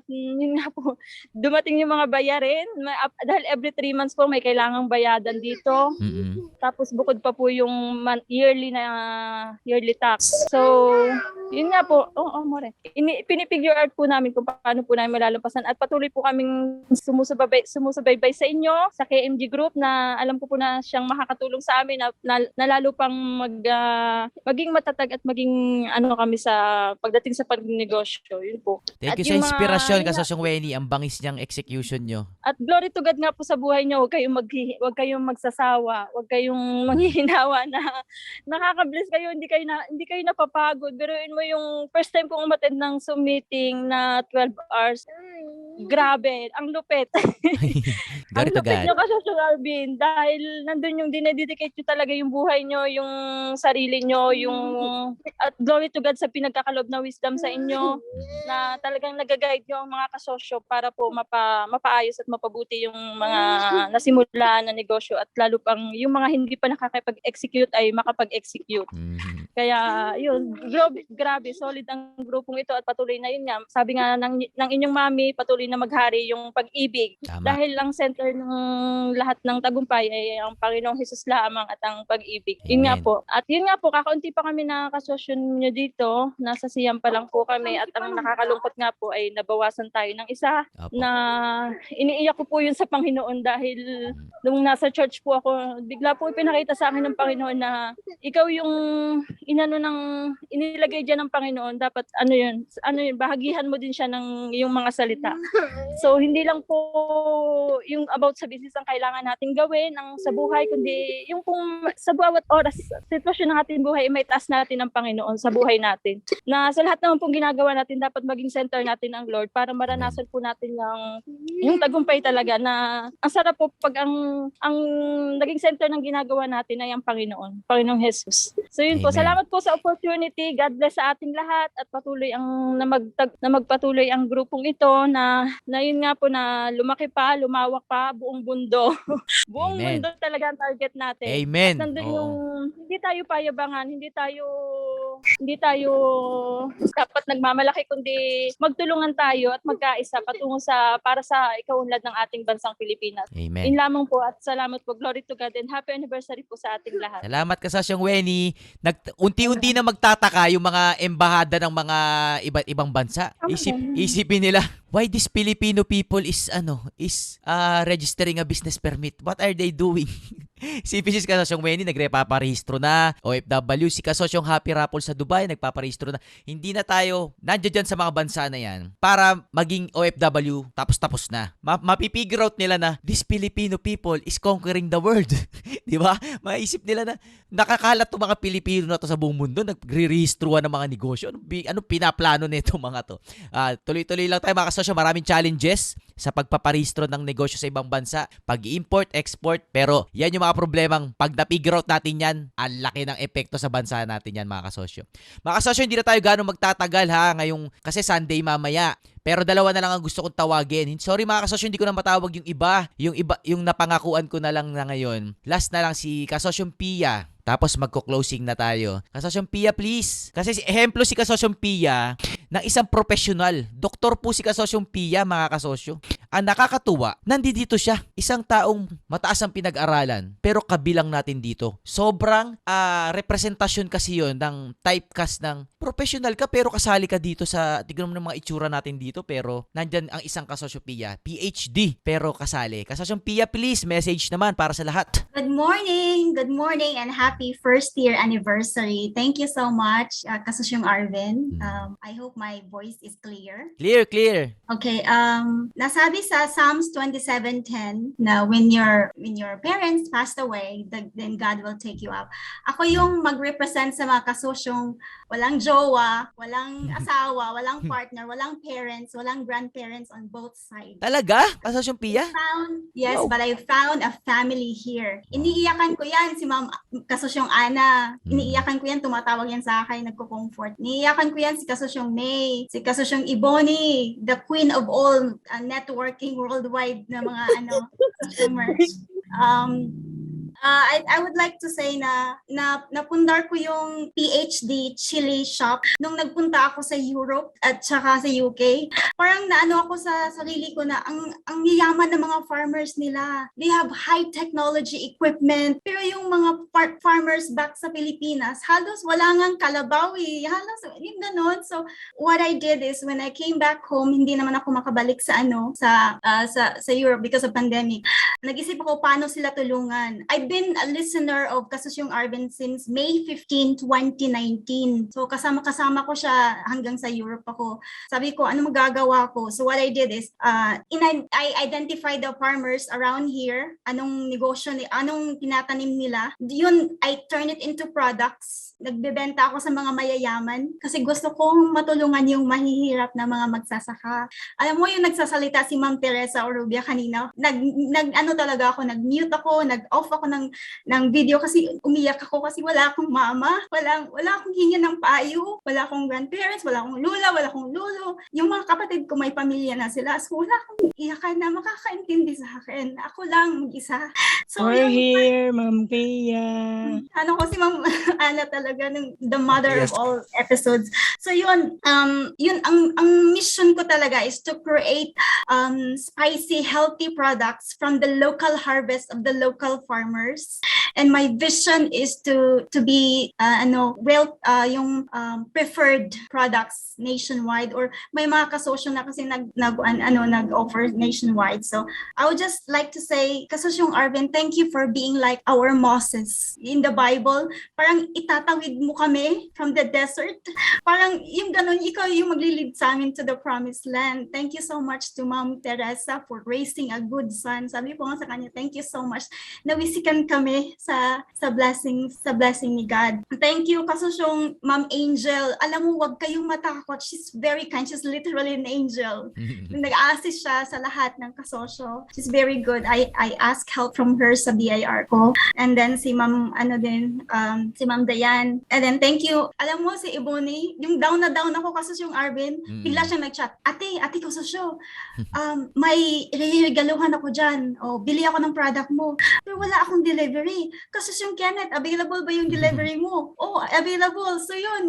yun nga po, dumating yung mga bayarin dahil every 3 months po may kailangang bayadan dito. Tapos bukod pa po yung yearly tax. So, yun nga po, pinifigure out po namin kung paano po namin malalampasan at patuloy po kaming sumusubaybay sa inyo, sa KMG Group na alam ko po na siyang makakatulong sa amin na lalo pang maging matatag at maging kami sa pagdating sa pagnegosyo. Yun po. Thank you sa inspirasyon, Kasosyong Wenny. Ang bangis niyang execution nyo. At glory to God nga po sa buhay niyo. Huwag kayong magsasawa. Huwag kayong manghihinawa na nakaka-bless kayo. Hindi kayo napapagod. Biruin mo yung first time kong umattend ng Zoom meeting na 12 hours. Grabe, ang lupit. Ang Gary to lupit God. nyo Kasosyo Arvin dahil nandun yung dinededicate nyo talaga yung buhay nyo, yung sarili nyo, yung at glory to God sa pinagkakalob na wisdom sa inyo na talagang nag-guide nyo ang mga kasosyo para po mapaayos at mapabuti yung mga nasimula na negosyo at lalo pang yung mga hindi pa nakakapag-execute ay makapag-execute. Mhm. Kaya yun, grabe, solid ang grupong ito at patuloy na yun nga. Sabi nga ng inyong mami, patuloy na maghari yung pag-ibig. Tama. Dahil ang center ng lahat ng tagumpay ay ang Panginoong Hesus lamang at ang pag-ibig. Yun nga Amen. po. At yun nga po, kakaunti pa kami na kasosyo nyo dito. Nasa siyam pa lang po kami at ang nakakalungkot nga po ay nabawasan tayo ng isa Opo. na iniiyak ko po yun sa Panginoon dahil nung nasa church po ako, bigla po ipinakita sa akin ng Panginoon na ikaw yung inilagay dyan ng Panginoon, dapat ano yun, bahagihan mo din siya ng yung mga salita. So hindi lang po yung about sa business ang kailangan natin gawin ang sa buhay, kundi yung kung sa bawat oras, sitwasyon ng ating buhay, may taas natin ng Panginoon sa buhay natin. Na sa lahat naman pong ginagawa natin, dapat maging center natin ang Lord para maranasan po natin yung tagumpay talaga na ang sarap po pag ang naging center ng ginagawa natin ay ang Panginoong Jesus. So yun po, Amen. salamat po sa opportunity. God bless sa ating lahat at patuloy na magpatuloy ang grupong ito na yun nga po na lumaki pa, lumawak pa, buong mundo. Buong Amen. mundo talaga ang target natin. Amen. Nandun Oo. yung hindi tayo payabangan, hindi tayo dapat nagmamalaki kundi magtulungan tayo at magkaisa patungo para sa ikaunlad ng ating bansang Pilipinas. Amen. Yun lamang po at salamat po. Glory to God and happy anniversary po sa ating lahat. Salamat Kasosyong Weni. Unti-unti na magtataka yung mga embahada ng mga iba't ibang bansa. Isipin nila, why this Filipino people is registering a business permit? What are they doing? Si Kasosyong Weni nagrepaparehistro na. OFW, si Kasosyong Happy Rapple sa Dubai nagpaparehistro na. Hindi na tayo nandiyan dyan sa mga bansa na yan para maging OFW tapos na. Mapipigure out nila na this Filipino people is conquering the world. Di ba? Maisip nila na nakakalat to mga Pilipino na to sa buong mundo, nagre-rehistruan ng mga negosyo. Ano pinaplano nito mga to? Tuloy-tuloy lang tayo mga kasosyo. Maraming challenges sa pagpaparehistro ng negosyo sa ibang bansa, pag-import, export, pero yan yung mga problemang pag na-figure out natin yan, ang laki ng epekto sa bansa natin yan mga kasosyo. Mga kasosyo, hindi na tayo gano'ng magtatagal ha, ngayong, kasi Sunday mamaya. Pero dalawa na lang ang gusto kong tawagin. Sorry mga kasosyo, hindi ko na matawag yung iba. Yung napangakuan ko na lang na ngayon. Last na lang si Kasosyong Pia. Tapos magko-closing na tayo. Kasosyong Pia, please. Kasi ehemplo si Kasosyong Pia ng isang profesional. Doktor po si Kasosyong Pia, mga kasosyo. Ang nakakatuwa, nandito siya. Isang taong mataas ang pinag-aralan, pero kabilang natin dito. Sobrang representasyon kasi yon ng typecast ng professional ka, pero kasali ka dito sa, tignan mo ng mga itsura natin dito, pero nandyan ang isang Kasosyo Pia. PhD, pero kasali. Kasosyong Pia, please, message naman para sa lahat. Good morning, and happy first year anniversary. Thank you so much, Kasosyong Arvin. I hope my voice is clear. Clear. Okay, nasabi sa Psalms 27:10 na when your parents passed away, then God will take you up. Ako yung mag-represent sa mga kasosyong walang jowa, walang asawa, walang partner, walang parents, walang grandparents on both sides. Talaga? Kasosyong Pia? Yes, Wow. but I found a family here. Iniiyakan ko yan, si Ma'am Kasosyong Ana. Iniiyakan ko yan, tumatawag yan sa akin, nagko-comfort. Iniiyakan ko yan si Kasosyong May, si Kasosyong Iboni, the queen of all networking worldwide na mga consumers. I would like to say na napundar ko yung PhD chili shop nung nagpunta ako sa Europe at saka sa UK. Parang naano ako sa sarili ko na ang yayaman ng mga farmers nila. They have high technology equipment. Pero yung mga farmers back sa Pilipinas, halos wala ngang kalabaw eh. Halos yung ganon. So what I did is when I came back home, hindi naman ako makabalik sa Europe because of pandemic. nag-isip ako paano sila tulungan. I've been a listener of Kasosyong Arvin since May 15, 2019. So kasama-kasama ko siya hanggang sa Europe ako. Sabi ko, ano magagawa ko? So what I did is, I identified the farmers around here, anong negosyo, anong tinatanim nila. Yun, I turn it into products. Nagbebenta ako sa mga mayayaman kasi gusto kong matulungan yung mahihirap na mga magsasaka. Alam mo yung nagsasalita si Ma'am Teresa Orubia kanina, ano talaga ako, nag-mute ako, nag-off ako ng video kasi umiyak ako kasi wala akong mama, wala akong hinga ng payo, wala akong grandparents, wala akong lula, wala akong lolo. Yung mga kapatid ko may pamilya na sila, so wala akong iyakan na makakaintindi sa akin. Ako lang mag-isa. So We're yung, here, Ma'am Pia. ano ko si Ma'am Ana talaga, the mother of all episodes. So yun ang mission ko talaga is to create spicy, healthy products from the local harvest of the local farmers. And my vision is to be yung preferred products nationwide, or may mga kasosyo na kasi nag-offer nationwide. So I would just like to say, Kasosyong Arvin, thank you for being like our Moses in the Bible. Parang itatawid mo kami from the desert. Parang yung ganun, ikaw yung maglilid sa amin to the promised land. Thank you so much to Ma'am Teresa for raising a good son. Sabi po nga sa kanya, thank you so much. Nawisikan kami sa blessing ni God. Thank you, Kasosyong Ma'am Angel. Alam mo, wag kayong matakot. She's very kind. She's literally an angel. Nag-assist siya sa lahat ng kasosyo. She's very good. I ask help from her sa BIR ko. And then si Ma'am si Ma'am Dayan. And then thank you. Alam mo si Ebony, yung down na down ako Kasosyong Arvin, bigla siyang nag-chat. Ate kasosyo, may regaluhan ako dyan. O, bili ako ng product mo. Pero wala akong delivery. Kasosyong Kenneth, available ba yung delivery mo? Oh, available. So yun,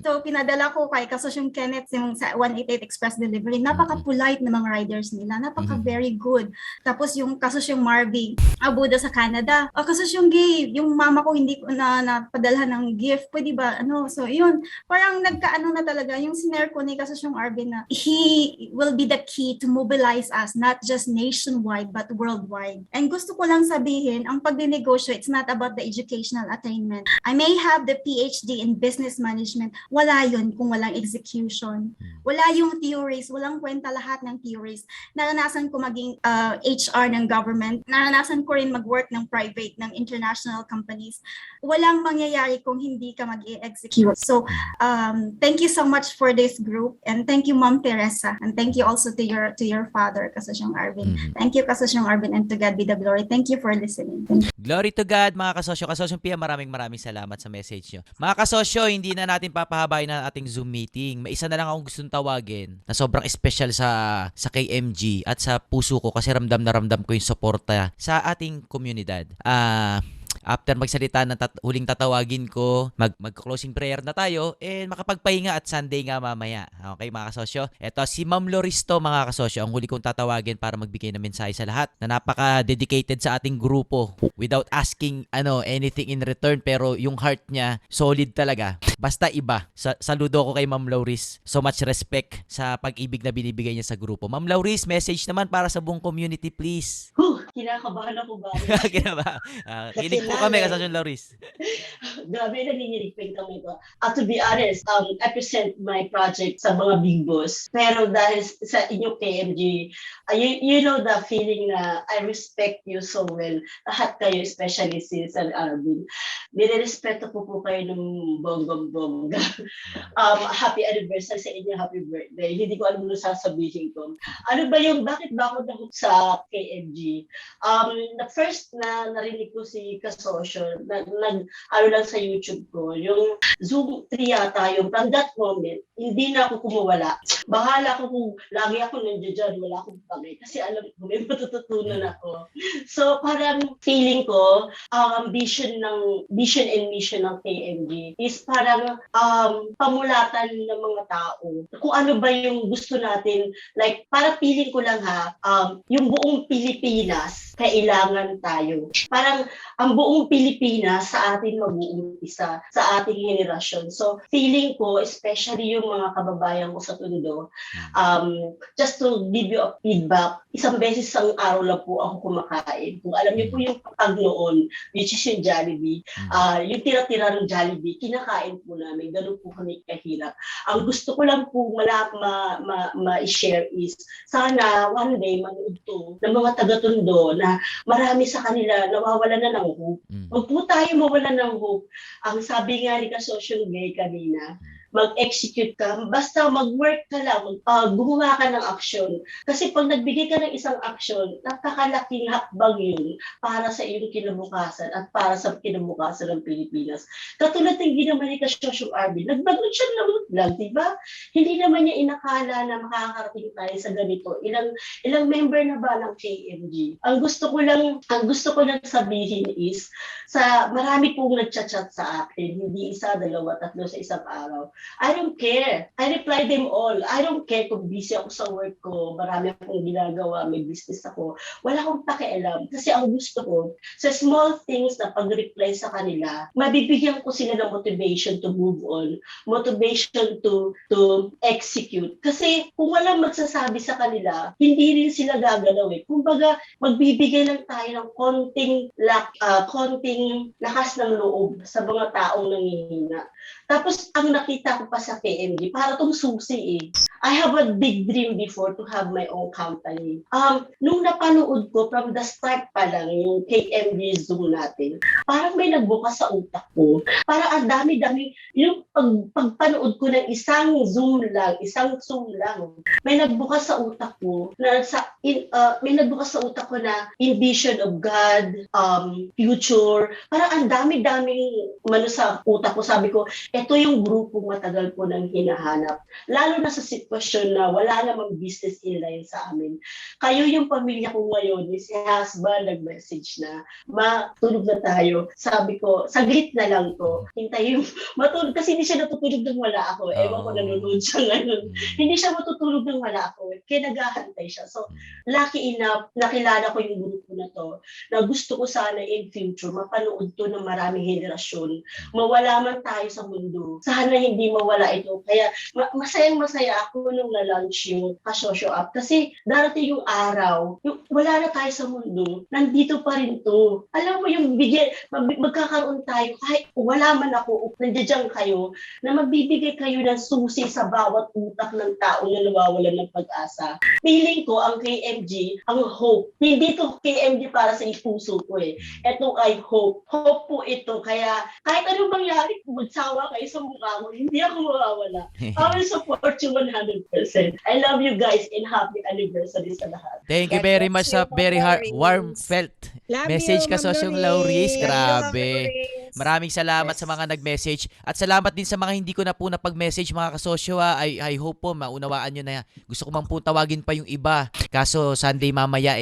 so pinadala ko kay Kasosyong Kenneth yung sa 188 Express Delivery. Napaka-polite ng mga riders nila. Napaka-very good. Tapos yung Kasosyong Marvy, abuda sa Canada. Kasosyong Gabe, yung mama ko hindi ko na napadalhan ng gift. Pwede ba? So yun, parang nagkaano na talaga. Yung sinare ko ni Kasosyong Arvin na he will be the key to mobilize us, not just nationwide, but worldwide. And gusto ko lang sabihin, ang pagdinegosyo, it's not about the educational attainment. I may have the PhD in business management. Wala yun kung walang execution. Wala yung theories. Walang kwenta lahat ng theories. Naranasan ko maging HR ng government. Naranasan ko rin mag-work ng private, ng international companies. Walang mangyayari kung hindi ka mag-execute. So, thank you so much for this group. And thank you, Ma'am Teresa. And thank you also to your father, Kasosyong Arvin. Thank you, Kasosyong Arvin, and to God be the glory. Thank you for listening. Glory to God, mga kasosyo. Kasosyong Pia, maraming salamat sa message nyo. Mga kasosyo, hindi na natin papahabayin ang ating Zoom meeting. May isa na lang akong gustong tawagin na sobrang special sa KMG at sa puso ko kasi ramdam na ramdam ko yung suporta sa ating komunidad. After magsalita ng huling tatawagin ko, mag-closing prayer na tayo, and makapagpahinga at Sunday nga mamaya. Okay, mga kasosyo? Ito, si Ma'am Loristo, mga kasosyo, ang huli kong tatawagin para magbigay ng mensahe sa lahat na napaka-dedicated sa ating grupo without asking anything in return, pero yung heart niya, solid talaga. Basta iba. Saludo ko kay Ma'am Loris. So much respect sa pag-ibig na binibigay niya sa grupo. Ma'am Loris, message naman para sa buong community, please. Kinakabahan ako ba? Kinig po kami, Kasosyong Loris. Grabe, nanginginig pa yung kamay ko. To be honest, I present my project sa mga big boss. Pero dahil sa inyong KMG, you know the feeling na I respect you so well. Lahat kayo, especially si Sir Arvin. Nirerespeto ko po kayo ng bonggong-bongga. Happy anniversary sa inyo, happy birthday. Hindi ko alam ano sasabihin ko. Ano ba yung, bakit ba ako nahook sa KMG? The first na narinig ko si Kasosyo, lang sa YouTube ko, yung Zoom 3 yata, yung from that moment, hindi na ako kumuwala. Bahala ako kung lagi ako nandiyan dyan, wala akong pangay. Kasi alam ko, may matututunan ako. So parang feeling ko, vision and mission ng KMG is parang pamulatan ng mga tao. Kung ano ba yung gusto natin, like, para feeling ko lang yung buong Pilipinas, kailangan tayo. Parang ang buong Pilipinas sa atin mag-uumpisa, sa ating henerasyon. So, feeling ko, especially yung mga kababayan ko sa Tondo, just to give you a feedback, isang beses ang araw lang po ako kumakain. Kung alam niyo po yung pag noon, which is yung Jollibee, yung tira-tira ng Jollibee, kinakain po namin. Ganun po kami kahirap. Ang gusto ko lang po ma-share is, sana one day manood to ng mga taga-Tondo na marami sa kanila nawawala na ng hope. Huwag po tayo mawala ng hope. Ang sabi nga ni Kasosyo Gay kanina, mag-execute ka, basta mag-work ka lang, gumawa ka ng aksyon. Kasi pag nagbigay ka ng isang aksyon, napakalaking hakbang yun para sa iyong kinabukasan at para sa kinabukasan ng Pilipinas. Katulad ng ginawa ni Kasosyo Arvin, nagbagot siya ng vlog, di ba? Hindi naman niya inakala na makakarating tayo sa ganito. Ilang member na ba ng KMG? Ang gusto ko lang sabihin is, sa marami pong nagchat-chat sa akin, hindi isa, dalawa, tatlo sa isang araw. I don't care. I reply them all. I don't care kung busy ako sa work ko, marami akong ginagawa, may business ako. Wala akong pakialam. Kasi ang gusto ko, sa small things na pag-reply sa kanila, mabibigyan ko sila ng motivation to move on, motivation to execute. Kasi kung walang magsasabi sa kanila, hindi rin sila gagalaw eh. Kumbaga, magbibigay lang tayo ng konting lakas ng loob sa mga taong nangihina. Tapos, ang nakita ko pa sa KMG, para tong susi eh. I have a big dream before to have my own company. Nung napanood ko, from the start pa lang, yung KMG Zoom natin, parang may nagbukas sa utak ko. Parang ang dami-dami, yung pagpanood ko ng isang Zoom lang, may nagbukas sa utak ko na vision of God, future. Parang ang dami-daming sa utak ko. Sabi ko, ito yung grupo matagal ko nang hinahanap. Lalo na sa sitwasyon na wala namang business inline sa amin. Kayo yung pamilya ko ngayon, si husband nag-message na, matulog na tayo. Sabi ko, saglit na lang to. Hintayin, matulog. Kasi hindi siya natutulog nang wala ako. Ewan ko nanonood siya ngayon. Hindi siya matutulog nang wala ako. Kaya naghahantay siya. So, lucky enough, nakilala ko yung grupo na to, na gusto ko sana in future, mapanood to ng maraming henerasyon. Mawala man tayo sa mundo. Sana hindi mawala ito. Kaya masayang-masaya ako nung na-launch yung Kasosyo app. Kasi darating yung araw, wala na tayo sa mundo, nandito pa rin to. Alam mo yung magkakaroon tayo, kahit wala man ako, nandiyan kayo, na magbibigay kayo ng susi sa bawat utak ng tao na nawawalan ng pag-asa. Feeling ko, ang KMG, ang hope. Hindi to KMG para sa puso ko eh. Ito ay hope. Hope po ito. Kaya kahit anong mangyari, kung magsawa kayo sa mukha mo, hindi ako mawawala. I will support you 100%. I love you guys and happy anniversary sa lahat. Thank you very much sa very warm felt message ka, Sosyong Lauris. Grabe. Maraming salamat sa mga nag-message at salamat din sa mga hindi ko na po napag-message mga kasosyo. I hope po maunawaan nyo na gusto ko mang po tawagin pa yung iba. Kaso Sunday mamaya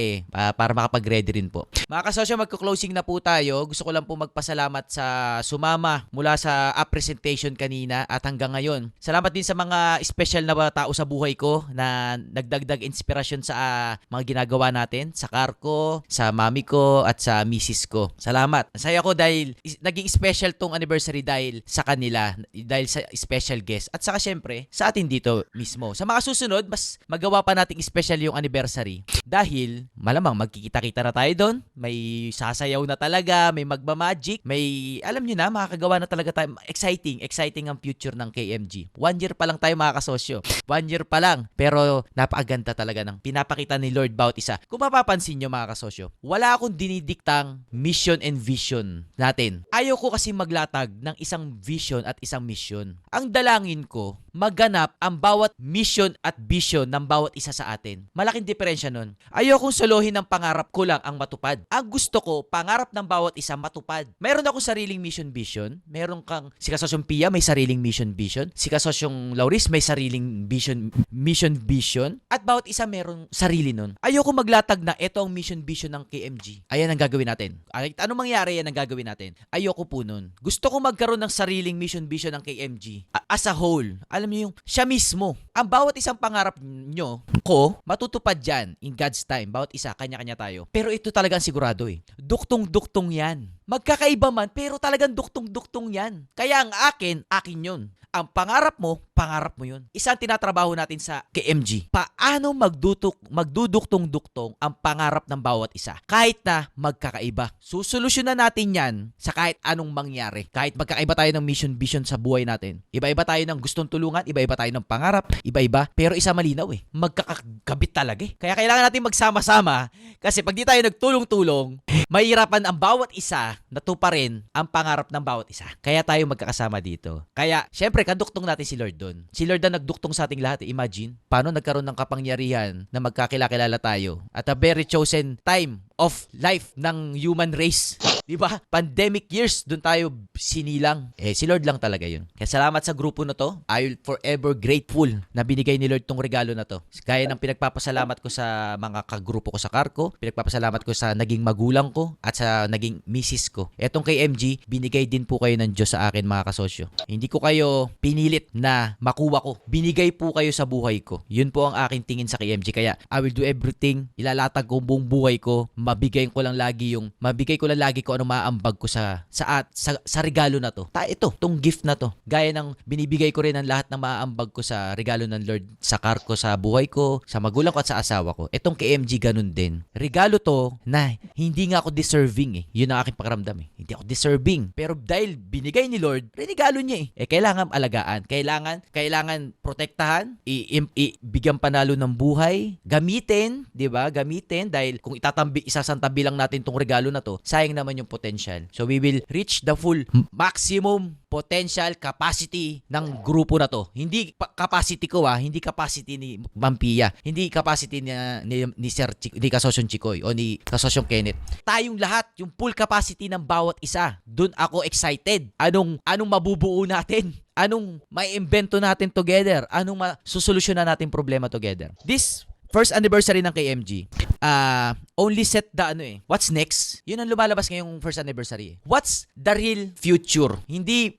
para makapag-ready rin po. Mga kasosyo, magko-closing na po tayo. Gusto ko lang po magpasalamat sa sumama mula sa app presentation kanina at hanggang ngayon. Salamat din sa mga special na tao sa buhay ko na nagdagdag inspirasyon sa mga ginagawa natin. Sa car ko, sa mami ko at sa misis ko. Salamat. Masaya ko dahil naging special tong anniversary dahil sa kanila, dahil sa special guest. At saka syempre, sa atin dito mismo. Sa mga susunod, mas magawa pa nating special yung anniversary. Dahil, malamang magkikita-kita na tayo doon. May sasayaw na talaga, may magmamagic, may, alam nyo na, makakagawa na talaga tayo. Exciting ang future ng KMG. 1 year pa lang tayo mga kasosyo. 1 year pa lang. Pero, napakaganda talaga ng pinapakita ni Lord Bautista. Kung mapapansin nyo mga kasosyo, wala akong dinidiktang mission and vision natin. Ayaw ko kasi maglatag ng isang vision at isang mission. Ang dalangin ko, maganap ang bawat mission at vision ng bawat isa sa atin. Malaking diferensya nun. Ayokong solohin ng pangarap ko lang ang matupad. Ang gusto ko, pangarap ng bawat isa matupad. Mayroon akong sariling mission vision. Meron kang, si Kasosyong Pia may sariling mission vision. Si Kasosyong Lauris may sariling mission vision. At bawat isa meron sarili nun. Ayoko maglatag na ito ang mission vision ng KMG. Ayan ang gagawin natin. Anong mangyari yan ang gagawin natin. Ayoko ayoko po nun. Gusto ko magkaroon ng sariling mission vision ng KMG as a whole. Alam niyo yung siya mismo. Ang bawat isang pangarap nyo, ko, matutupad dyan in God's time. Bawat isa, kanya-kanya tayo. Pero ito talagang sigurado eh. Duktong-duktong yan. Magkakaiba man, pero talagang duktong-duktong yan. Kaya ang akin yun. Ang pangarap mo yun. Isang tinatrabaho natin sa KMG. Paano magduduktong-duktong ang pangarap ng bawat isa? Kahit na magkakaiba. Susolusyonan natin yan sa kahit anong mangyari. Kahit magkakaiba tayo ng mission vision sa buhay natin. Iba-iba tayo ng gustong tulungan, iba-iba tayo ng pangarap, iba-iba. Pero isa malinaw eh. Magkakabit talaga eh. Kaya kailangan natin magsama-sama kasi pag di tayo nagtulong-tulong, mahirapan ang bawat isa na tuparin ang pangarap ng bawat isa. Kaya tayo magkakasama dito. Kaya, syempre, kaduktong natin si Lord doon. Si Lord na nagduktong sa ating lahat. Imagine, paano nagkaroon ng kapangyarihan na magkakilala tayo at a very chosen time of life ng human race. Diba? Pandemic years, dun tayo sinilang. Si Lord lang talaga yun. Kaya salamat sa grupo na to. I will forever grateful na binigay ni Lord tong regalo na to. Gaya ng pinagpapasalamat ko sa mga kagrupo ko sa Carco, pinagpapasalamat ko sa naging magulang ko at sa naging misis ko. Etong kay MG, binigay din po kayo ng Diyos sa akin mga kasosyo. Hindi ko kayo pinilit na makuha ko. Binigay po kayo sa buhay ko. Yun po ang aking tingin sa KMG. Kaya I will do everything. Ilalatag ko buong buhay ko. Mabigay ko lang lagi ko ano maambag ko sa regalo na to. Tong gift na to. Gaya ng binibigay ko rin ang lahat ng maaambag ko sa regalo ng Lord sa Carco, sa buhay ko, sa magulang ko at sa asawa ko. Etong KMG ganun din. Regalo to na hindi nga ako deserving eh. Yun ang aking pakiramdam eh. Hindi ako deserving. Pero dahil binigay ni Lord, regalo niya eh. Kailangan alagaan. Kailangan protektahan, bigyan panalo ng buhay, gamitin, 'di ba? Gamitin dahil kung isasantabi lang natin tong regalo na to, sayang naman yung potential. So we will reach the full maximum potential capacity ng grupo na to. Hindi capacity ko hindi capacity ni Mampia, hindi capacity ni Sir ni Kasosyong Chikoy o ni Kasosyong Kenneth. Tayong lahat, yung full capacity ng bawat isa. Doon ako excited. Anong mabubuo natin? Anong maiimbento natin together? Anong masusolusyonan natin problema together? This first anniversary ng KMG, only set the what's next? Yun ang lumalabas ngayong first anniversary. What's the real future? Hindi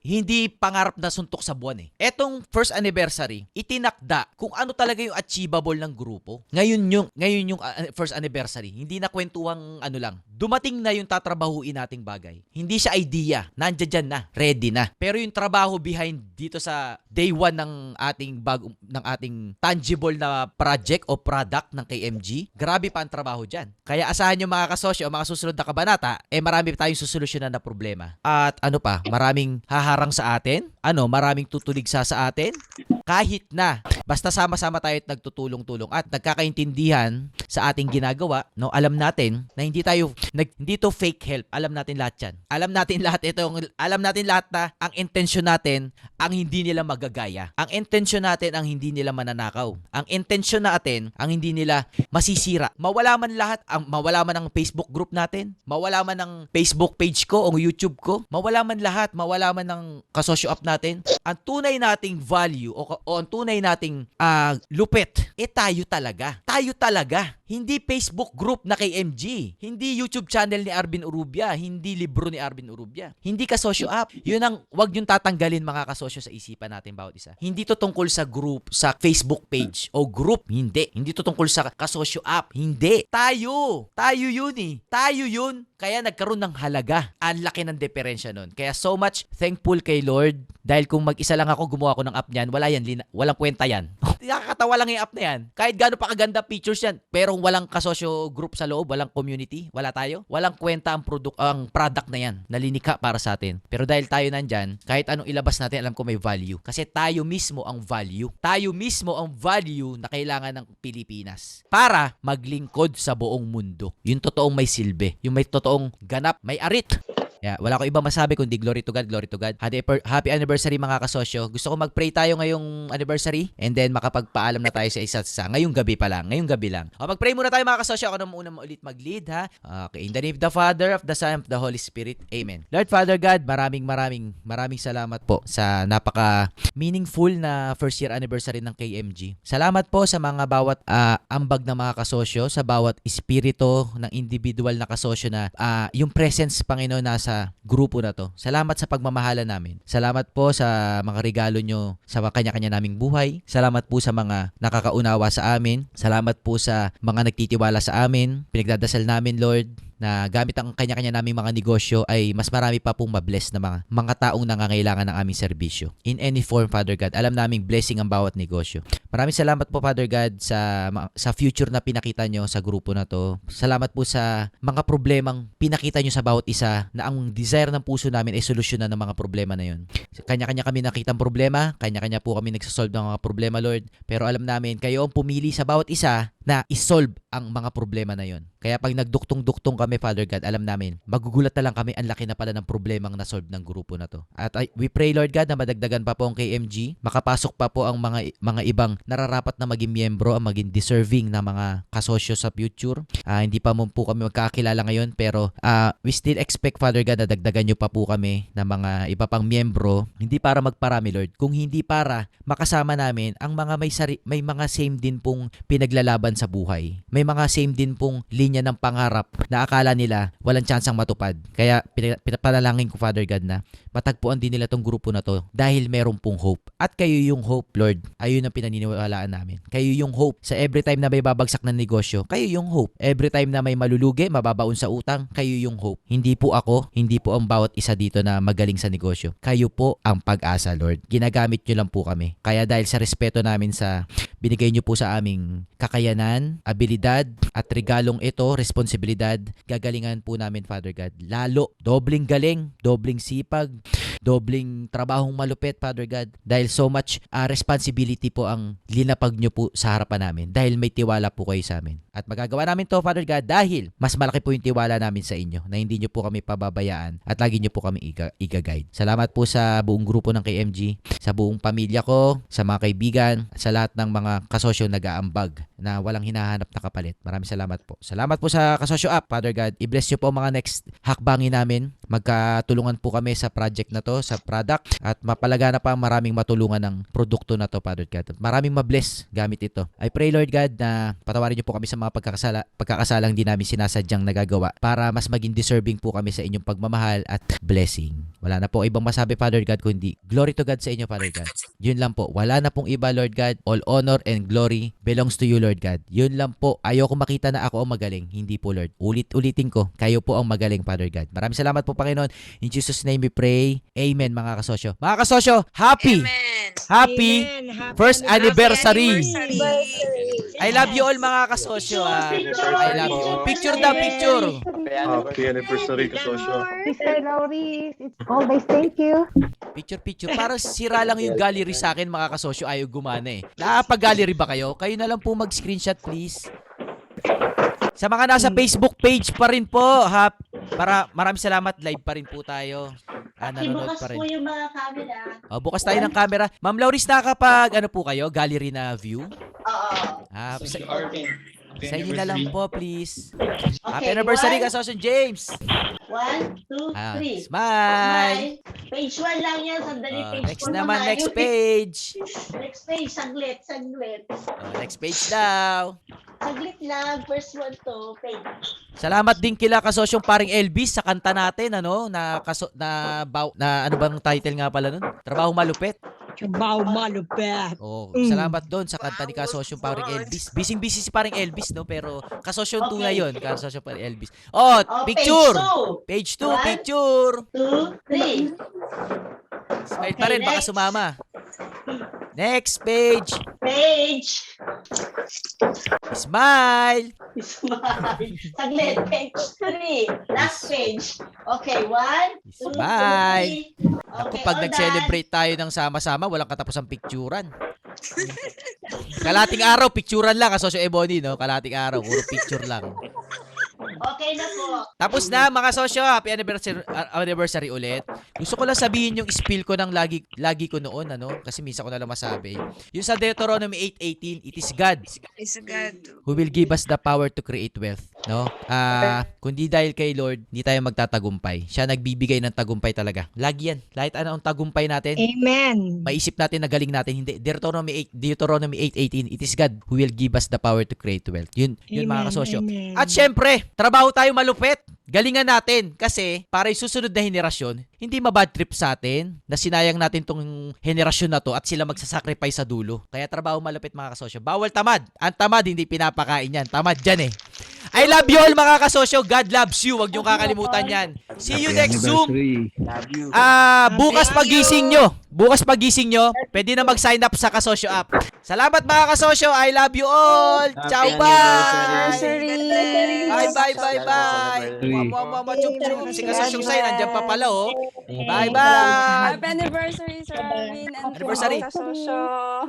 pangarap na suntok sa buwan eh. Etong first anniversary, itinakda kung ano talaga yung achievable ng grupo. Ngayon yung first anniversary, hindi na kwentuhang lang. Dumating na yung tatrabahuin nating bagay. Hindi siya idea. Nandiyan na. Ready na. Pero yung trabaho behind dito sa day 1 ng ating tangible na project o product ng KMG, grabe pa ang trabaho dyan. Kaya asahan nyo mga kasosyo o mga susunod na kabanata, marami tayong susolusyonan na problema. At maraming haharang sa atin, maraming tutulig sa atin, kahit na basta sama-sama tayo at nagtutulong-tulong at nagkakaintindihan sa ating ginagawa, alam natin na hindi to fake help. Alam natin lahat yan. Alam natin lahat na ang intensyon natin ang hindi nila magagaya. Ang intensyon natin ang hindi nila mananakaw. Ang intensyon natin ang hindi nila masisira. Mawala man ang Facebook group natin, mawala man ang Facebook page ko o YouTube ko, mawala man lahat, mawala man ang kasosyo app natin. Ang tunay nating value o ang tunay nating lupit, tayo talaga. Tayo talaga. Hindi Facebook group na KMG. Hindi YouTube channel ni Arvin Urrubia. Hindi libro ni Arvin Urrubia. Hindi kasosyo app. Yun ang wag yung tatanggalin mga kasosyo sa isipan natin bawat isa. Hindi to tungkol sa group, sa Facebook page o group. Hindi. Hindi to tungkol sa kasosyo app. Hindi. Tayo yun eh. Tayo yun. Kaya nagkaroon ng halaga. Ang laki ng diferensya nun. Kaya so much thankful kay Lord. Dahil kung mag-isa lang ako gumawa ko ng app niyan, walang kwenta yan. Nakakatawa lang yung app na yan. Kahit gaano pa kaganda features yan, pero walang kasosyo group sa loob, walang community, wala tayo, walang kwenta ang product na yan, nalinika para sa atin. Pero dahil tayo nandyan, kahit anong ilabas natin, alam ko may value. Kasi tayo mismo ang value. Tayo mismo ang value na kailangan ng Pilipinas para maglingkod sa buong mundo. Yung totoong may silbi, yung may totoong ganap, may arit. Wala ko ibang masabi kundi glory to God, glory to God. Happy anniversary mga kasosyo. Gusto ko mag-pray tayo ngayong anniversary and then makapagpaalam na tayo sa isa't isa. Ngayong gabi lang. Mag-pray muna tayo mga kasosyo. Ako na muna ulit mag-lead ha. Okay, in the name of the Father, of the Son, of the Holy Spirit. Amen. Lord Father God, maraming salamat po sa napaka-meaningful na first year anniversary ng KMG. Salamat po sa mga bawat ambag na mga kasosyo, sa bawat espiritu ng individual na kasosyo na yung presence, Panginoon, nasa sa grupo na to. Salamat sa pagmamahala namin. Salamat po sa mga regalo nyo sa kanya-kanya naming buhay. Salamat po sa mga nakakaunawa sa amin. Salamat po sa mga nagtitiwala sa amin. Pinagdadasal namin, Lord, na gamit ang kanya-kanya naming mga negosyo ay mas marami pa pong mabless na mga taong nangangailangan ng aming serbisyo. In any form, Father God, alam naming blessing ang bawat negosyo. Maraming salamat po, Father God, sa future na pinakita nyo sa grupo na to. Salamat po sa mga problemang pinakita nyo sa bawat isa na ang desire ng puso namin ay solusyonan ng mga problema na yun. Kanya-kanya kami nakitang problema, kanya-kanya po kami nagsasolve ng mga problema, Lord. Pero alam namin, kayo ang pumili sa bawat isa na isolve ang mga problema na yon. Kaya pag nagduktong-duktong kami, Father God, alam namin, magugulat na lang kami, ang laki na pala ng problemang nasolve ng grupo na to. At we pray, Lord God, na madagdagan pa po ang KMG, makapasok pa po ang mga ibang nararapat na maging miyembro, ang maging deserving na mga kasosyo sa future. Hindi pa mo po kami magkakilala ngayon, pero we still expect, Father God, na dagdagan nyo pa po kami ng mga iba pang miyembro, hindi para magparami, Lord, kung hindi para makasama namin ang mga may mga same din pong pinaglalaban sa buhay. May mga same din pong linya ng pangarap na akala nila walang tsansang matupad. Kaya pinapanalangin ko, Father God, na matagpuan din nila tong grupo na to dahil meron pong hope. At kayo yung hope, Lord. Ayun ang pinaniniwalaan namin. Kayo yung hope. Sa every time na may babagsak ng negosyo, kayo yung hope. Every time na may malulugi, mababaon sa utang, kayo yung hope. Hindi po ako, hindi po ang bawat isa dito na magaling sa negosyo. Kayo po ang pag-asa, Lord. Ginagamit nyo lang po kami. Kaya dahil sa respeto namin sa binigay nyo po sa aming kakayanan, abilidad, at regalong ito, responsibilidad, gagalingan po namin, Father God. Lalo, dobling galing, dobling sipag, dobling trabahong malupit, Father God. Dahil so much responsibility po ang linapag nyo po sa harapan namin. Dahil may tiwala po kayo sa amin. At magagawa namin to, Father God, dahil mas malaki po yung tiwala namin sa inyo na hindi nyo po kami pababayaan at lagi nyo po kami iga-guide. Salamat po sa buong grupo ng KMG, sa buong pamilya ko, sa mga kaibigan, sa lahat ng mga kasosyo nag-aambag na walang hinahanap na kapalit. Maraming salamat po. Salamat po sa Kasosyo App, Father God. I-bless nyo po ang mga next hakbangin namin. Magkatulungan po kami sa project na to, sa product, at mapalagana pa maraming matulungan ng produkto na to, Father God. At maraming mabless gamit ito. I pray, Lord God, na patawarin nyo po kami sa mga pagkakasalang di namin sinasadyang nagagawa para mas maging deserving po kami sa inyong pagmamahal at blessing. Wala na po ibang masabi, Father God, kundi glory to God sa inyo, Father God. Yun lang po. Wala na pong iba, Lord God. All honor and glory belongs to you, Lord God. Yun lang po. Ayoko makita na ako ang magaling. Hindi po, Lord. Ulit-ulitin ko. Kayo po ang magaling, Father God. Maraming salamat po, Panginoon. In Jesus' name we pray. Amen, mga kasosyo. Mga kasosyo, happy! Amen. Happy Amen. first anniversary! Anniversary. I love you all, mga kasosyo. I love you all. Picture daw, picture. Happy anniversary, kasosyo. Sister Laurie, it's always thank you. Picture. Parang sira lang yung gallery sa akin, mga kasosyo. Ayaw gumana eh. Nakapag-gallery ba kayo? Kayo na lang po mag-screenshot, please. Sa mga nasa Facebook page pa rin po, maraming salamat. Live pa rin po tayo. Nanonood Ibukas pa rin. po yung mga camera. Bukas tayo ng camera. Ma'am Lauris, nakakapag, po kayo? Gallery na view? Oo. Sa inyo na lang po, please. Okay, Happy anniversary, one. Kasosyo James! 1, 2, 3. Smile! Page 1 lang yan. Sandali, page 4 Next naman, next page. Next page, saglit. Next page daw. Saglit lang. First one to, page. Salamat din kila kasosyong paring Elvis sa kanta natin, ano ano bang title nga pala nun? Trabaho Malupit. Trabaho malupit. Salamat doon sa kanta ni kasosyong paring Elvis. Busy si paring Elvis, no? Pero kasosyong tunay yun, kasosyong paring Elvis. Picture! Page 2, picture! 2, 3. Smile pa rin, baka sumama. Next page. Smile. Saglit, page 3. Last page. Okay, 1, 2, Smile. 3. Ako, Okay, pag all nag-celebrate tayo ng sama-sama, walang katapusang picturan. Kalating araw, picturan lang, kasosyo Ebony, no? Kalating araw, puro picture lang. Okay na po. Tapos na, mga sosyo, happy anniversary ulit. Gusto ko lang sabihin yung spiel ko ng lagi ko noon, ano? Kasi minsan ko na lang masabi. Yung sa Deuteronomy 8:18, it is God Is God. who will give us the power to create wealth, no? Kundi dahil kay Lord, hindi tayo magtatagumpay. Siya nagbibigay ng tagumpay talaga. Lagi yan. Kahit ano ang tagumpay natin, Amen. maisip natin na galing natin, hindi. Deuteronomy 8:18, it is God who will give us the power to create wealth. Yun mga kasosyo. Amen. At syempre, trabaho tayo malupit. galingan natin kasi para yung susunod na henerasyon, hindi mabad trip sa atin na sinayang natin tong henerasyon na to at sila magsasacrifice sa dulo. Kaya trabaho malupit mga kasosyo. Bawal tamad. Ang tamad hindi pinapakain yan. Tamad dyan eh. I love you all mga kasosyo. God loves you. Huwag niyong kakalimutan yan. See you next Zoom. Love you. Bukas pagising nyo, pwede na mag-sign up sa Kasosyo app. Salamat mga kasosyo. I love you all. Ciao, bye. Bye. Mama, chup-chup. Si Kasosyong Sai, nandiyan pa pala, oh. Bye. Happy anniversary, Sir Arvin. And Anniversary. Kasosyo.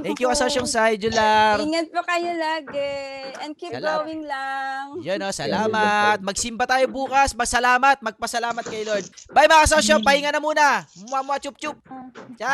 Thank you, Kasosyong Sai, Jular. Ingat po kayo lagi. And keep Salamat. going lang. Yan, oh, salamat. Magsimba tayo bukas. Magpasalamat kay Lord. Bye mga kasosyo. Pahinga na muna. Mama, chup-chup. Ciao.